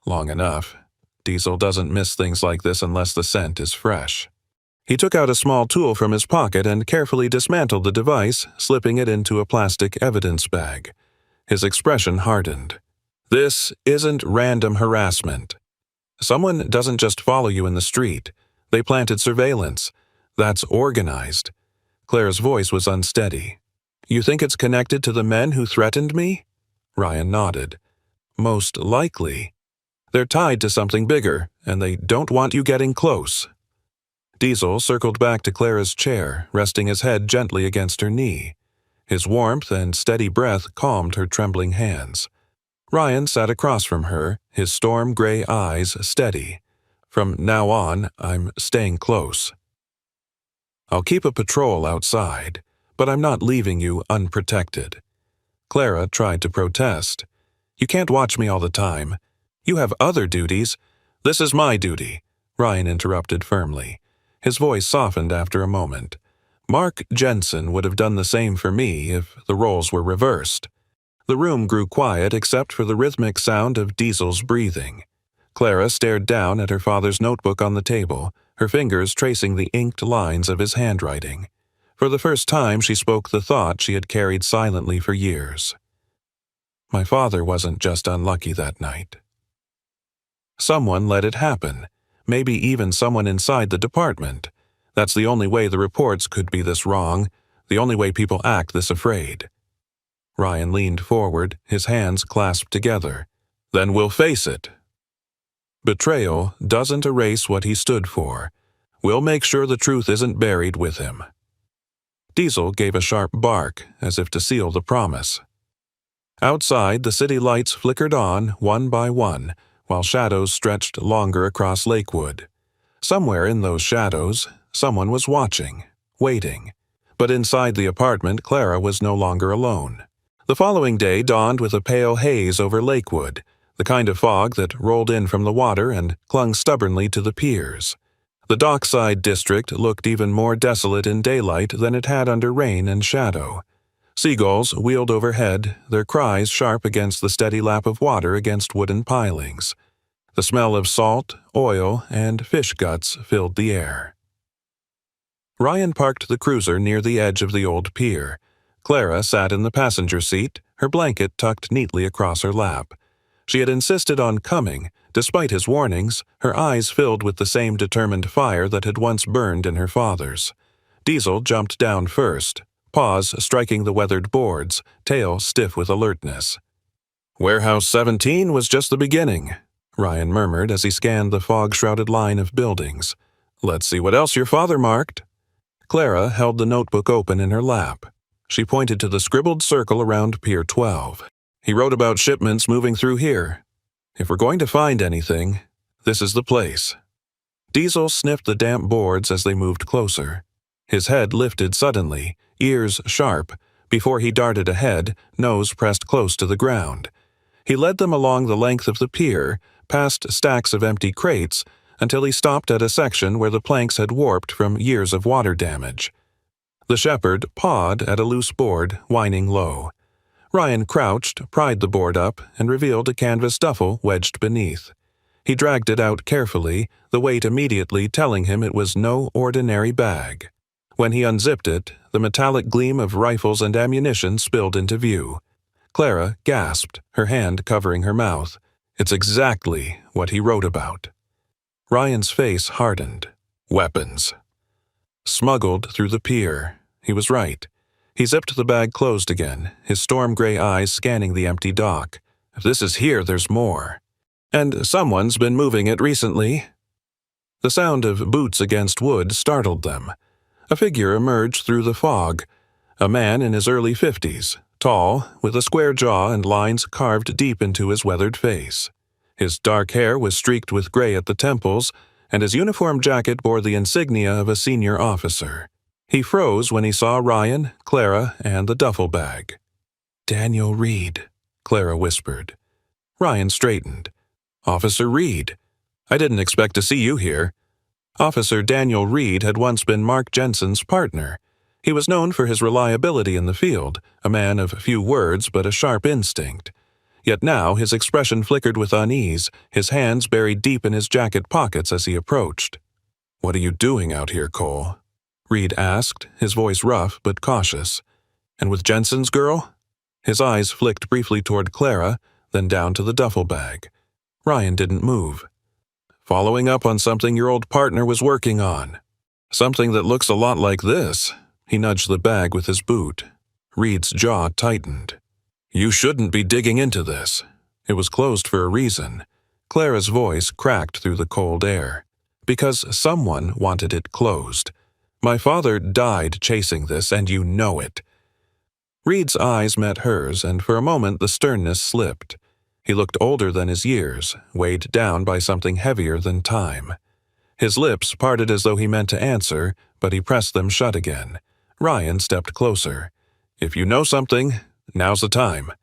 Long enough. Diesel doesn't miss things like this unless the scent is fresh. He took out a small tool from his pocket and carefully dismantled the device, slipping it into a plastic evidence bag. His expression hardened. This isn't random harassment. Someone doesn't just follow you in the street. They planted surveillance. That's organized. Claire's voice was unsteady. You think it's connected to the men who threatened me? Ryan nodded. Most likely. They're tied to something bigger, and they don't want you getting close. Diesel circled back to Clara's chair, resting his head gently against her knee. His warmth and steady breath calmed her trembling hands. Ryan sat across from her, his storm-gray eyes steady. From now on, I'm staying close. I'll keep a patrol outside, but I'm not leaving you unprotected. Clara tried to protest. You can't watch me all the time. You have other duties. This is my duty, Ryan interrupted firmly. His voice softened after a moment. Mark Jensen would have done the same for me if the roles were reversed. The room grew quiet except for the rhythmic sound of Diesel's breathing. Clara stared down at her father's notebook on the table, her fingers tracing the inked lines of his handwriting. For the first time, she spoke the thought she had carried silently for years. My father wasn't just unlucky that night. Someone let it happen. Maybe even someone inside the department. That's the only way the reports could be this wrong, the only way people act this afraid. Ryan leaned forward, his hands clasped together. Then we'll face it. Betrayal doesn't erase what he stood for. We'll make sure the truth isn't buried with him. Diesel gave a sharp bark, as if to seal the promise. Outside, the city lights flickered on, one by one, while shadows stretched longer across Lakewood. Somewhere in those shadows, someone was watching, waiting. But inside the apartment, Clara was no longer alone. The following day dawned with a pale haze over Lakewood, the kind of fog that rolled in from the water and clung stubbornly to the piers. The dockside district looked even more desolate in daylight than it had under rain and shadow. Seagulls wheeled overhead, their cries sharp against the steady lap of water against wooden pilings. The smell of salt, oil, and fish guts filled the air. Ryan parked the cruiser near the edge of the old pier. Clara sat in the passenger seat, her blanket tucked neatly across her lap. She had insisted on coming, despite his warnings, her eyes filled with the same determined fire that had once burned in her father's. Diesel jumped down first, paws striking the weathered boards, tail stiff with alertness. Warehouse 17 was just the beginning, Ryan murmured as he scanned the fog-shrouded line of buildings. Let's see what else your father marked. Clara held the notebook open in her lap. She pointed to the scribbled circle around Pier 12. He wrote about shipments moving through here. If we're going to find anything, this is the place. Diesel sniffed the damp boards as they moved closer. His head lifted suddenly, ears sharp, before he darted ahead, nose pressed close to the ground. He led them along the length of the pier, past stacks of empty crates, until he stopped at a section where the planks had warped from years of water damage. The shepherd pawed at a loose board, whining low. Ryan crouched, pried the board up, and revealed a canvas duffel wedged beneath. He dragged it out carefully, the weight immediately telling him it was no ordinary bag. When he unzipped it, the metallic gleam of rifles and ammunition spilled into view. Clara gasped, her hand covering her mouth. It's exactly what he wrote about. Ryan's face hardened. Weapons. Smuggled through the pier. He was right. He zipped the bag closed again, his storm-gray eyes scanning the empty dock. If this is here, there's more. And someone's been moving it recently. The sound of boots against wood startled them. A figure emerged through the fog. A man in his early 50s, tall, with a square jaw and lines carved deep into his weathered face. His dark hair was streaked with gray at the temples, and his uniform jacket bore the insignia of a senior officer. He froze when he saw Ryan, Clara, and the duffel bag. "Daniel Reed," Clara whispered. Ryan straightened. "Officer Reed. I didn't expect to see you here." Officer Daniel Reed had once been Mark Jensen's partner. He was known for his reliability in the field, a man of few words but a sharp instinct. Yet now his expression flickered with unease, his hands buried deep in his jacket pockets as he approached. "What are you doing out here, Cole?" Reed asked, his voice rough but cautious. "And with Jensen's girl?" His eyes flicked briefly toward Clara, then down to the duffel bag. Ryan didn't move. "Following up on something your old partner was working on. Something that looks a lot like this." He nudged the bag with his boot. Reed's jaw tightened. "You shouldn't be digging into this. It was closed for a reason." Clara's voice cracked through the cold air. "Because someone wanted it closed. My father died chasing this, and you know it." Reed's eyes met hers, and for a moment the sternness slipped. He looked older than his years, weighed down by something heavier than time. His lips parted as though he meant to answer, but he pressed them shut again. Ryan stepped closer. "If you know something, now's the time."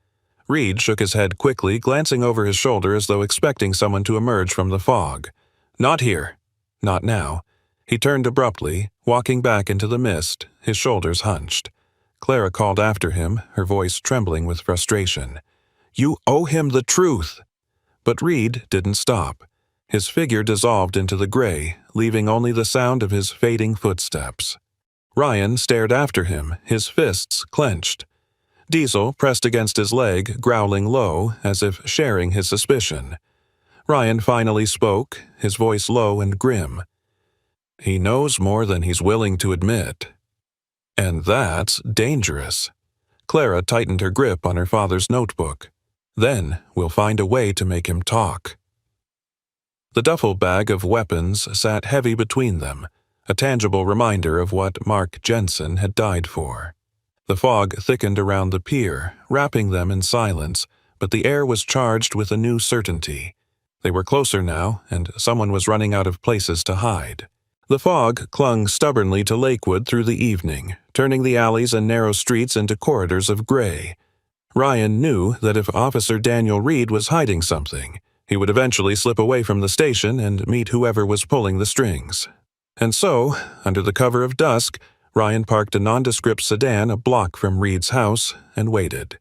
Reed shook his head quickly, glancing over his shoulder as though expecting someone to emerge from the fog. "Not here. Not now." He turned abruptly, walking back into the mist, his shoulders hunched. Clara called after him, her voice trembling with frustration. "You owe him the truth." But Reed didn't stop. His figure dissolved into the gray, leaving only the sound of his fading footsteps. Ryan stared after him, his fists clenched. Diesel pressed against his leg, growling low, as if sharing his suspicion. Ryan finally spoke, his voice low and grim. "He knows more than he's willing to admit. And that's dangerous." Clara tightened her grip on her father's notebook. "Then we'll find a way to make him talk." The duffel bag of weapons sat heavy between them, a tangible reminder of what Mark Jensen had died for. The fog thickened around the pier, wrapping them in silence, but the air was charged with a new certainty. They were closer now, and someone was running out of places to hide. The fog clung stubbornly to Lakewood through the evening, turning the alleys and narrow streets into corridors of gray. Ryan knew that if Officer Daniel Reed was hiding something, he would eventually slip away from the station and meet whoever was pulling the strings. And so, under the cover of dusk, Ryan parked a nondescript sedan a block from Reed's house and waited.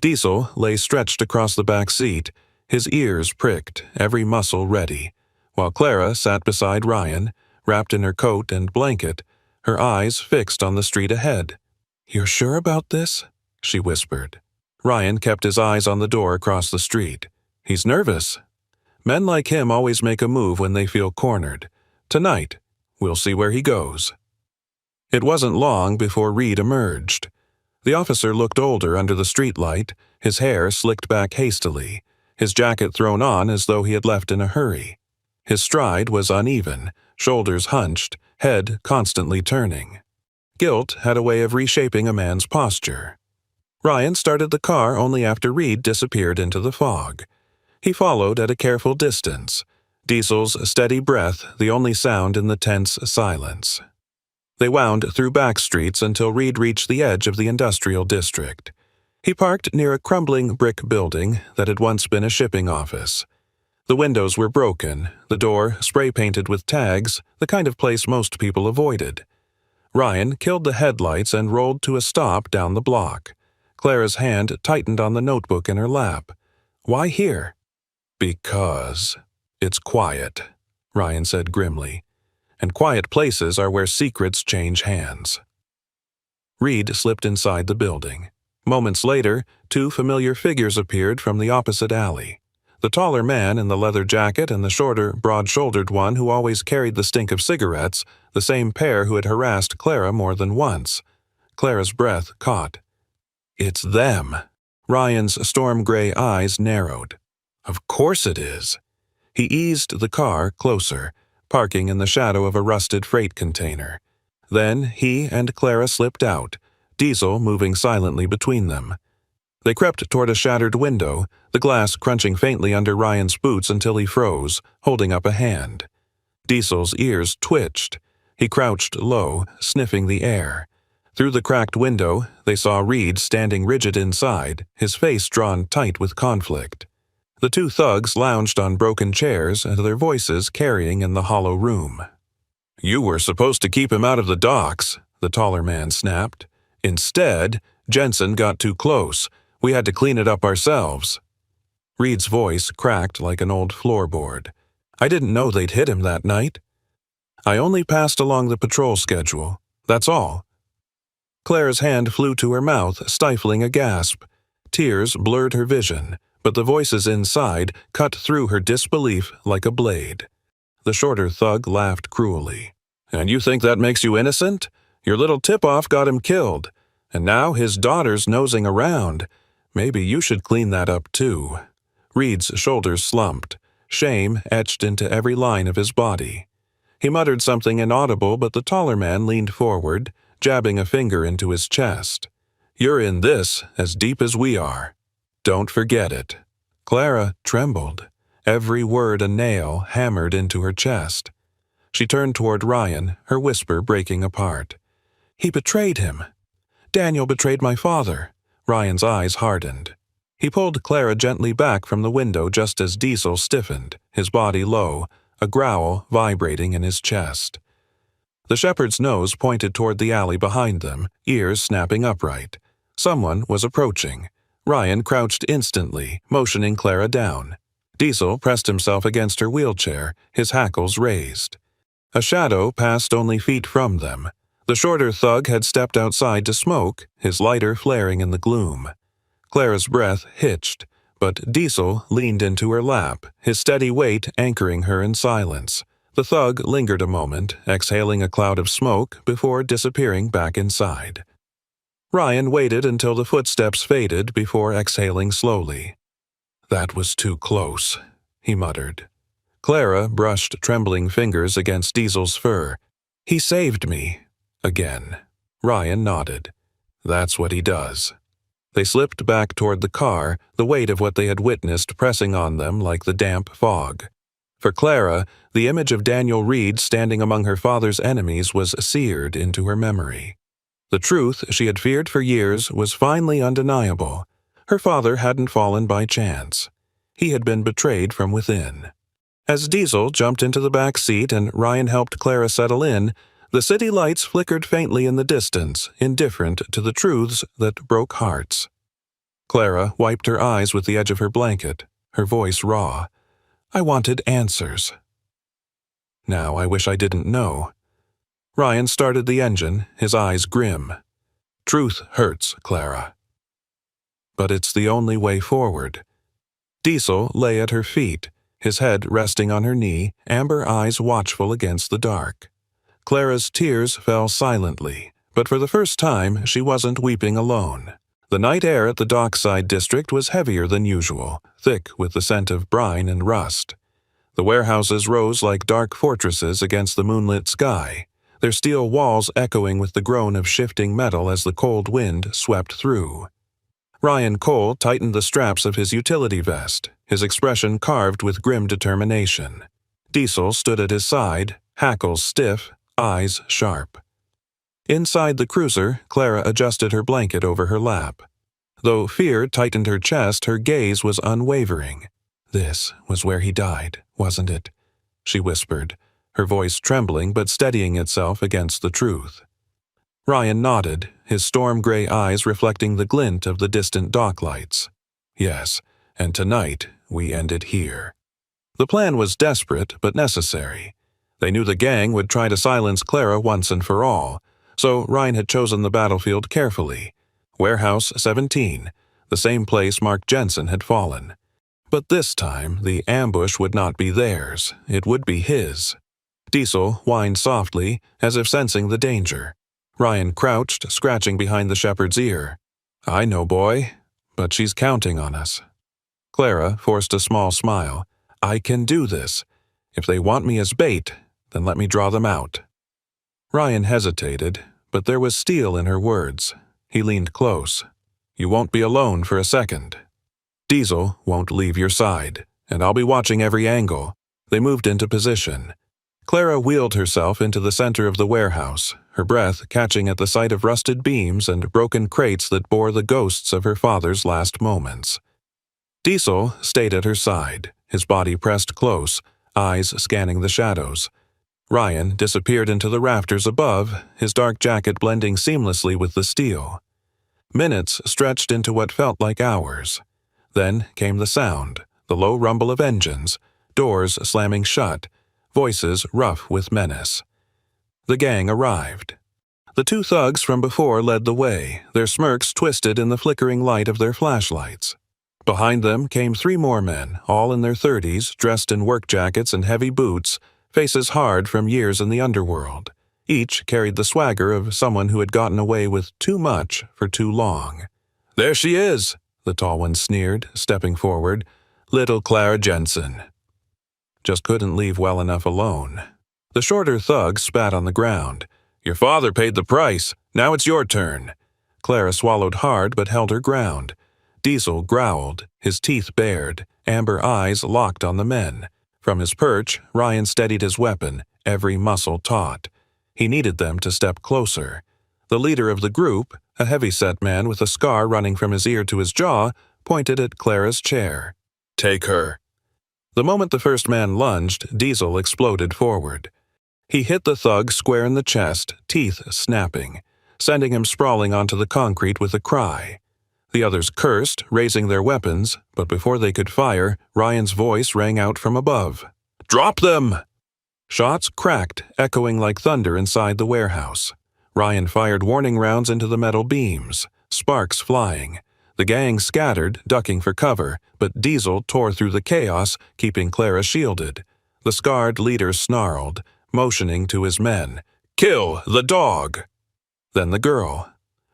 Diesel lay stretched across the back seat, his ears pricked, every muscle ready, while Clara sat beside Ryan, wrapped in her coat and blanket, her eyes fixed on the street ahead. "You're sure about this?" she whispered. Ryan kept his eyes on the door across the street. "He's nervous. Men like him always make a move when they feel cornered. Tonight, we'll see where he goes." It wasn't long before Reed emerged. The officer looked older under the streetlight, his hair slicked back hastily, his jacket thrown on as though he had left in a hurry. His stride was uneven, shoulders hunched, head constantly turning. Guilt had a way of reshaping a man's posture. Ryan started the car only after Reed disappeared into the fog. He followed at a careful distance, Diesel's steady breath the only sound in the tense silence. They wound through back streets until Reed reached the edge of the industrial district. He parked near a crumbling brick building that had once been a shipping office. The windows were broken, the door spray-painted with tags, the kind of place most people avoided. Ryan killed the headlights and rolled to a stop down the block. Clara's hand tightened on the notebook in her lap. "Why here?" "Because it's quiet," Ryan said grimly. "And quiet places are where secrets change hands." Reed slipped inside the building. Moments later, two familiar figures appeared from the opposite alley. The taller man in the leather jacket and the shorter, broad-shouldered one who always carried the stink of cigarettes, the same pair who had harassed Clara more than once. Clara's breath caught. "It's them." Ryan's storm-gray eyes narrowed. "Of course it is." He eased the car closer, parking in the shadow of a rusted freight container. Then he and Clara slipped out, Diesel moving silently between them. They crept toward a shattered window, the glass crunching faintly under Ryan's boots until he froze, holding up a hand. Diesel's ears twitched. He crouched low, sniffing the air. Through the cracked window, they saw Reed standing rigid inside, his face drawn tight with conflict. The two thugs lounged on broken chairs, their voices carrying in the hollow room. "You were supposed to keep him out of the docks," the taller man snapped. "Instead, Jensen got too close. We had to clean it up ourselves." Reed's voice cracked like an old floorboard. "I didn't know they'd hit him that night. I only passed along the patrol schedule. That's all." Clara's hand flew to her mouth, stifling a gasp. Tears blurred her vision, but the voices inside cut through her disbelief like a blade. The shorter thug laughed cruelly. "And you think that makes you innocent? Your little tip-off got him killed. And now his daughter's nosing around. Maybe you should clean that up too." Reed's shoulders slumped. Shame etched into every line of his body. He muttered something inaudible, but the taller man leaned forward, jabbing a finger into his chest. "You're in this as deep as we are. Don't forget it." Clara trembled, every word a nail hammered into her chest. She turned toward Ryan, her whisper breaking apart. "He betrayed him. Daniel betrayed my father." Ryan's eyes hardened. He pulled Clara gently back from the window just as Diesel stiffened, his body low, a growl vibrating in his chest. The shepherd's nose pointed toward the alley behind them, ears snapping upright. Someone was approaching. Ryan crouched instantly, motioning Clara down. Diesel pressed himself against her wheelchair, his hackles raised. A shadow passed only feet from them. The shorter thug had stepped outside to smoke, his lighter flaring in the gloom. Clara's breath hitched, but Diesel leaned into her lap, his steady weight anchoring her in silence. The thug lingered a moment, exhaling a cloud of smoke before disappearing back inside. Ryan waited until the footsteps faded before exhaling slowly. "That was too close," he muttered. Clara brushed trembling fingers against Diesel's fur. "He saved me." Again. Ryan nodded. "That's what he does." They slipped back toward the car, the weight of what they had witnessed pressing on them like the damp fog. For Clara, the image of Daniel Reed standing among her father's enemies was seared into her memory. The truth she had feared for years was finally undeniable. Her father hadn't fallen by chance. He had been betrayed from within. As Diesel jumped into the back seat and Ryan helped Clara settle in, the city lights flickered faintly in the distance, indifferent to the truths that broke hearts. Clara wiped her eyes with the edge of her blanket, her voice raw. "I wanted answers. Now I wish I didn't know." Ryan started the engine, his eyes grim. "Truth hurts, Clara. But it's the only way forward." Diesel lay at her feet, his head resting on her knee, amber eyes watchful against the dark. Clara's tears fell silently, but for the first time she wasn't weeping alone. The night air at the dockside district was heavier than usual, thick with the scent of brine and rust. The warehouses rose like dark fortresses against the moonlit sky, their steel walls echoing with the groan of shifting metal as the cold wind swept through. Ryan Cole tightened the straps of his utility vest, his expression carved with grim determination. Diesel stood at his side, hackles stiff, eyes sharp. Inside the cruiser, Clara adjusted her blanket over her lap. Though fear tightened her chest, her gaze was unwavering. "This was where he died, wasn't it?" she whispered, her voice trembling but steadying itself against the truth. Ryan nodded, his storm-gray eyes reflecting the glint of the distant dock lights. "Yes, and tonight we ended here." The plan was desperate but necessary. They knew the gang would try to silence Clara once and for all, so Ryan had chosen the battlefield carefully. Warehouse 17, the same place Mark Jensen had fallen. But this time, the ambush would not be theirs, it would be his. Diesel whined softly, as if sensing the danger. Ryan crouched, scratching behind the shepherd's ear. "I know, boy, but she's counting on us." Clara forced a small smile. "I can do this. If they want me as bait, then let me draw them out." Ryan hesitated, but there was steel in her words. He leaned close. "You won't be alone for a second. Diesel won't leave your side, and I'll be watching every angle." They moved into position. Clara wheeled herself into the center of the warehouse, her breath catching at the sight of rusted beams and broken crates that bore the ghosts of her father's last moments. Diesel stayed at her side, his body pressed close, eyes scanning the shadows. Ryan disappeared into the rafters above, his dark jacket blending seamlessly with the steel. Minutes stretched into what felt like hours. Then came the sound, the low rumble of engines, doors slamming shut, voices rough with menace. The gang arrived. The two thugs from before led the way, their smirks twisted in the flickering light of their flashlights. Behind them came three more men, all in their 30s, dressed in work jackets and heavy boots, faces hard from years in the underworld. Each carried the swagger of someone who had gotten away with too much for too long. "There she is," the tall one sneered, stepping forward. "Little Clara Jensen." Just couldn't leave well enough alone. The shorter thug spat on the ground. "Your father paid the price. Now it's your turn." Clara swallowed hard but held her ground. Diesel growled, his teeth bared, amber eyes locked on the men. From his perch, Ryan steadied his weapon, every muscle taut. He needed them to step closer. The leader of the group, a heavy-set man with a scar running from his ear to his jaw, pointed at Clara's chair. "Take her." The moment the first man lunged, Diesel exploded forward. He hit the thug square in the chest, teeth snapping, sending him sprawling onto the concrete with a cry. The others cursed, raising their weapons, but before they could fire, Ryan's voice rang out from above. "Drop them!" Shots cracked, echoing like thunder inside the warehouse. Ryan fired warning rounds into the metal beams, sparks flying. The gang scattered, ducking for cover, but Diesel tore through the chaos, keeping Clara shielded. The scarred leader snarled, motioning to his men. "Kill the dog!" Then the girl.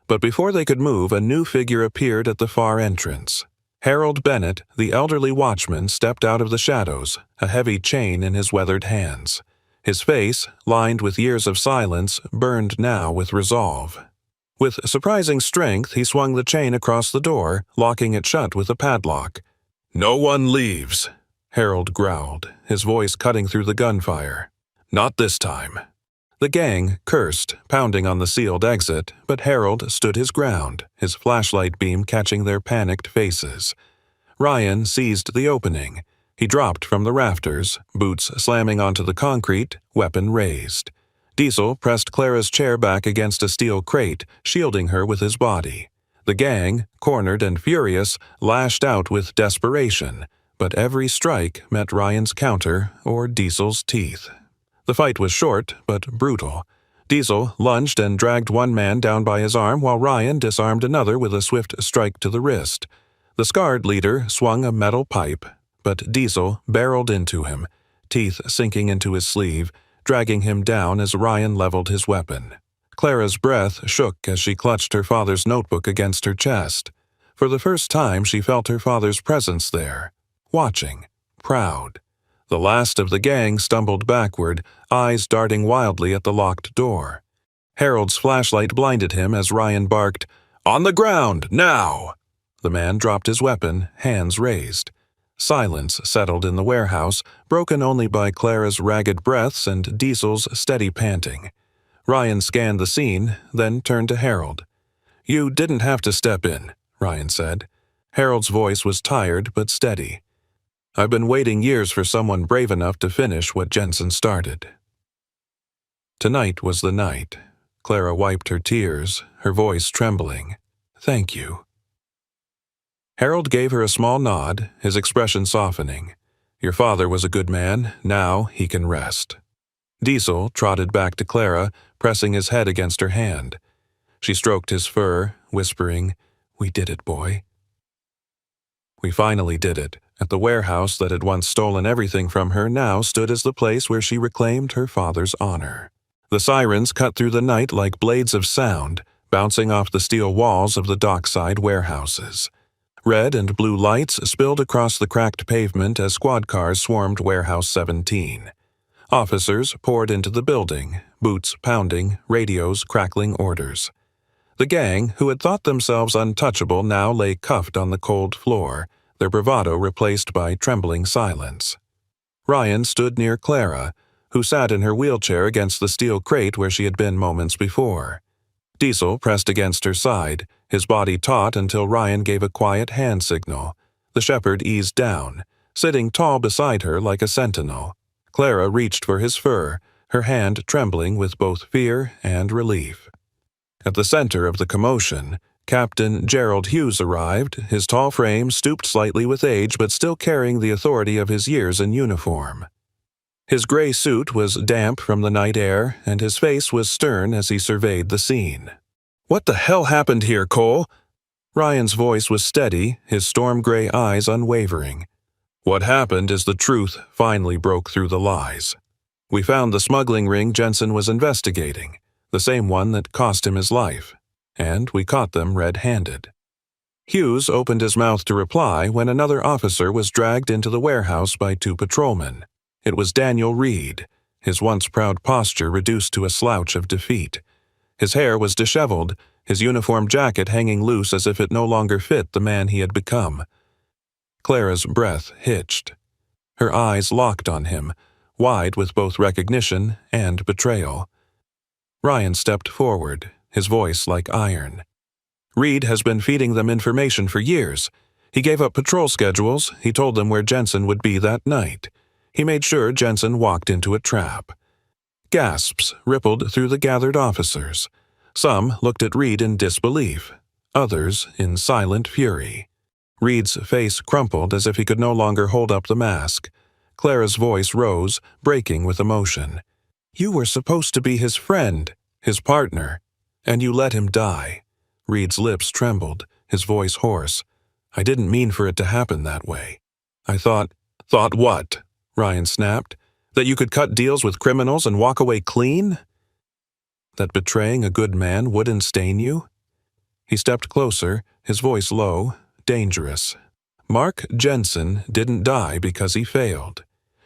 But before they could move, a new figure appeared at the far entrance. Harold Bennett, the elderly watchman, stepped out of the shadows, a heavy chain in his weathered hands. His face, lined with years of silence, burned now with resolve. With surprising strength, he swung the chain across the door, locking it shut with a padlock. "No one leaves," Harold growled, his voice cutting through the gunfire. "Not this time." The gang cursed, pounding on the sealed exit, but Harold stood his ground, his flashlight beam catching their panicked faces. Ryan seized the opening. He dropped from the rafters, boots slamming onto the concrete, weapon raised. Diesel pressed Clara's chair back against a steel crate, shielding her with his body. The gang, cornered and furious, lashed out with desperation, but every strike met Ryan's counter or Diesel's teeth. The fight was short, but brutal. Diesel lunged and dragged one man down by his arm while Ryan disarmed another with a swift strike to the wrist. The scarred leader swung a metal pipe, but Diesel barreled into him, teeth sinking into his sleeve, dragging him down as Ryan leveled his weapon. Clara's breath shook as she clutched her father's notebook against her chest. For the first time she felt her father's presence there, watching, proud. The last of the gang stumbled backward, eyes darting wildly at the locked door. Harold's flashlight blinded him as Ryan barked, "On the ground, now!" The man dropped his weapon, hands raised. Silence settled in the warehouse, broken only by Clara's ragged breaths and Diesel's steady panting. Ryan scanned the scene, then turned to Harold. "You didn't have to step in," Ryan said. Harold's voice was tired but steady. I've been waiting years for someone brave enough to finish what Jensen started." Tonight was the night. Clara wiped her tears, her voice trembling. "Thank you." Harold gave her a small nod, his expression softening. "Your father was a good man. Now he can rest." Diesel trotted back to Clara, pressing his head against her hand. She stroked his fur, whispering, "We did it, boy." We finally did it. At the warehouse that had once stolen everything from her now stood as the place where she reclaimed her father's honor. The sirens cut through the night like blades of sound, bouncing off the steel walls of the dockside warehouses. Red and blue lights spilled across the cracked pavement as squad cars swarmed Warehouse 17. Officers poured into the building, boots pounding, radios crackling orders. The gang, who had thought themselves untouchable, now lay cuffed on the cold floor, their bravado replaced by trembling silence. Ryan stood near Clara, who sat in her wheelchair against the steel crate where she had been moments before. Diesel pressed against her side, his body taut until Ryan gave a quiet hand signal. The shepherd eased down, sitting tall beside her like a sentinel. Clara reached for his fur, her hand trembling with both fear and relief. At the center of the commotion, Captain Gerald Hughes arrived, his tall frame stooped slightly with age but still carrying the authority of his years in uniform. His gray suit was damp from the night air, and his face was stern as he surveyed the scene. "What the hell happened here, Cole?" Ryan's voice was steady, his storm-gray eyes unwavering. "What happened is the truth finally broke through the lies. We found the smuggling ring Jensen was investigating, the same one that cost him his life, and we caught them red-handed." Hughes opened his mouth to reply when another officer was dragged into the warehouse by two patrolmen. It was Daniel Reed, his once proud posture reduced to a slouch of defeat. His hair was disheveled, his uniform jacket hanging loose as if it no longer fit the man he had become. Clara's breath hitched. Her eyes locked on him, wide with both recognition and betrayal. Ryan stepped forward, his voice like iron. "Reed has been feeding them information for years. He gave up patrol schedules, he told them where Jensen would be that night. He made sure Jensen walked into a trap." Gasps rippled through the gathered officers. Some looked at Reed in disbelief, others in silent fury. Reed's face crumpled as if he could no longer hold up the mask. Clara's voice rose, breaking with emotion. "You were supposed to be his friend, his partner, and you let him die." Reed's lips trembled, his voice hoarse. "I didn't mean for it to happen that way. I thought—" "Thought what?" Ryan snapped. "That you could cut deals with criminals and walk away clean? That betraying a good man wouldn't stain you?" He stepped closer, his voice low, dangerous. "Mark Jensen didn't die because he failed.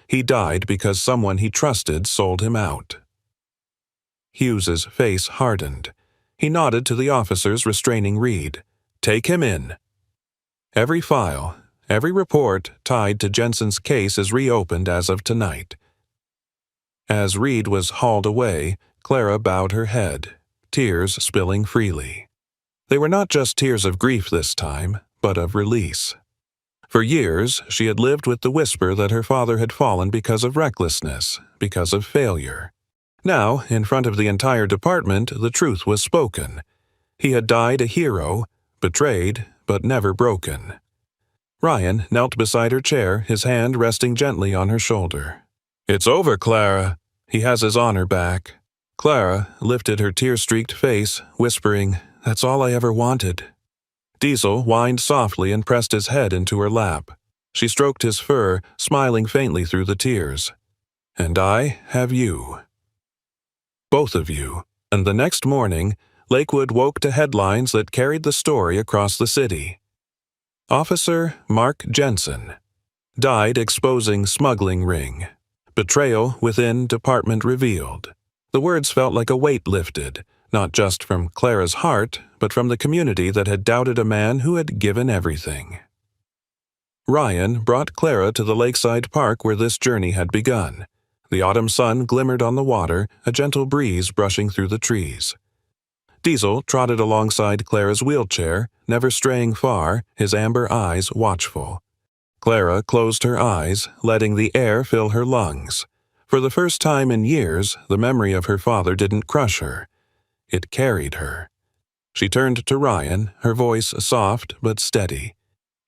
He died because someone he trusted sold him out." Hughes's face hardened. He nodded to the officers restraining Reed. "Take him in." Every file, every report tied to Jensen's case is reopened as of tonight. As Reed was hauled away, Clara bowed her head, tears spilling freely. They were not just tears of grief this time, but of release. For years, she had lived with the whisper that her father had fallen because of recklessness, because of failure. Now, in front of the entire department, the truth was spoken. He had died a hero, betrayed, but never broken. Ryan knelt beside her chair, his hand resting gently on her shoulder. "It's over, Clara. He has his honor back." Clara lifted her tear-streaked face, whispering, "That's all I ever wanted." Diesel whined softly and pressed his head into her lap. She stroked his fur, smiling faintly through the tears. "And I have you. Both of you." And the next morning, Lakewood woke to headlines that carried the story across the city. Officer Mark Jensen died exposing smuggling ring. Betrayal within department revealed. The words felt like a weight lifted, not just from Clara's heart, but from the community that had doubted a man who had given everything. Ryan brought Clara to the lakeside park where this journey had begun. The autumn sun glimmered on the water, a gentle breeze brushing through the trees. Diesel trotted alongside Clara's wheelchair, never straying far, his amber eyes watchful. Clara closed her eyes, letting the air fill her lungs. For the first time in years, the memory of her father didn't crush her. It carried her. She turned to Ryan, her voice soft but steady.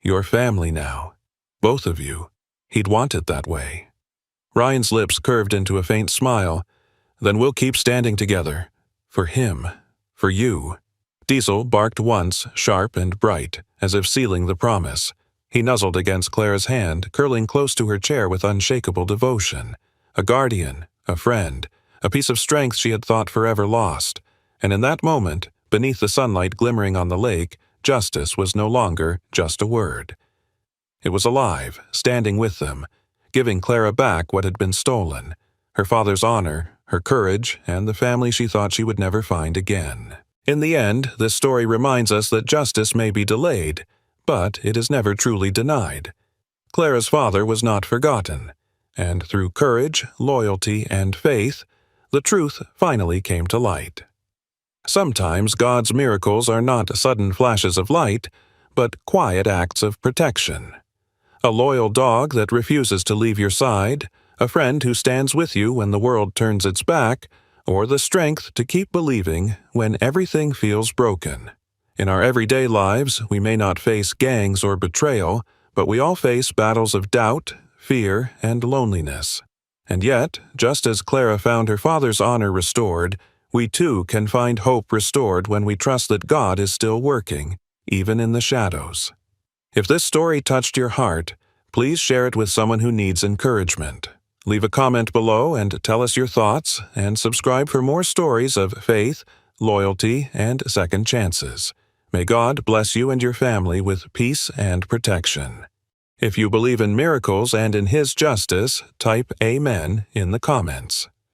"Your family now. Both of you. He'd want it that way." Ryan's lips curved into a faint smile. "Then we'll keep standing together. For him. For you." Diesel barked once, sharp and bright, as if sealing the promise. He nuzzled against Clara's hand, curling close to her chair with unshakable devotion. A guardian, a friend, a piece of strength she had thought forever lost. And in that moment, beneath the sunlight glimmering on the lake, justice was no longer just a word. It was alive, standing with them, giving Clara back what had been stolen, her father's honor, her courage, and the family she thought she would never find again. In the end, this story reminds us that justice may be delayed, but it is never truly denied. Clara's father was not forgotten, and through courage, loyalty, and faith, the truth finally came to light. Sometimes God's miracles are not sudden flashes of light, but quiet acts of protection. A loyal dog that refuses to leave your side, a friend who stands with you when the world turns its back, or the strength to keep believing when everything feels broken. In our everyday lives, we may not face gangs or betrayal, but we all face battles of doubt, fear, and loneliness. And yet, just as Clara found her father's honor restored, we too can find hope restored when we trust that God is still working, even in the shadows. If this story touched your heart, please share it with someone who needs encouragement. Leave a comment below and tell us your thoughts, and subscribe for more stories of faith, loyalty, and second chances. May God bless you and your family with peace and protection. If you believe in miracles and in His justice, type Amen in the comments.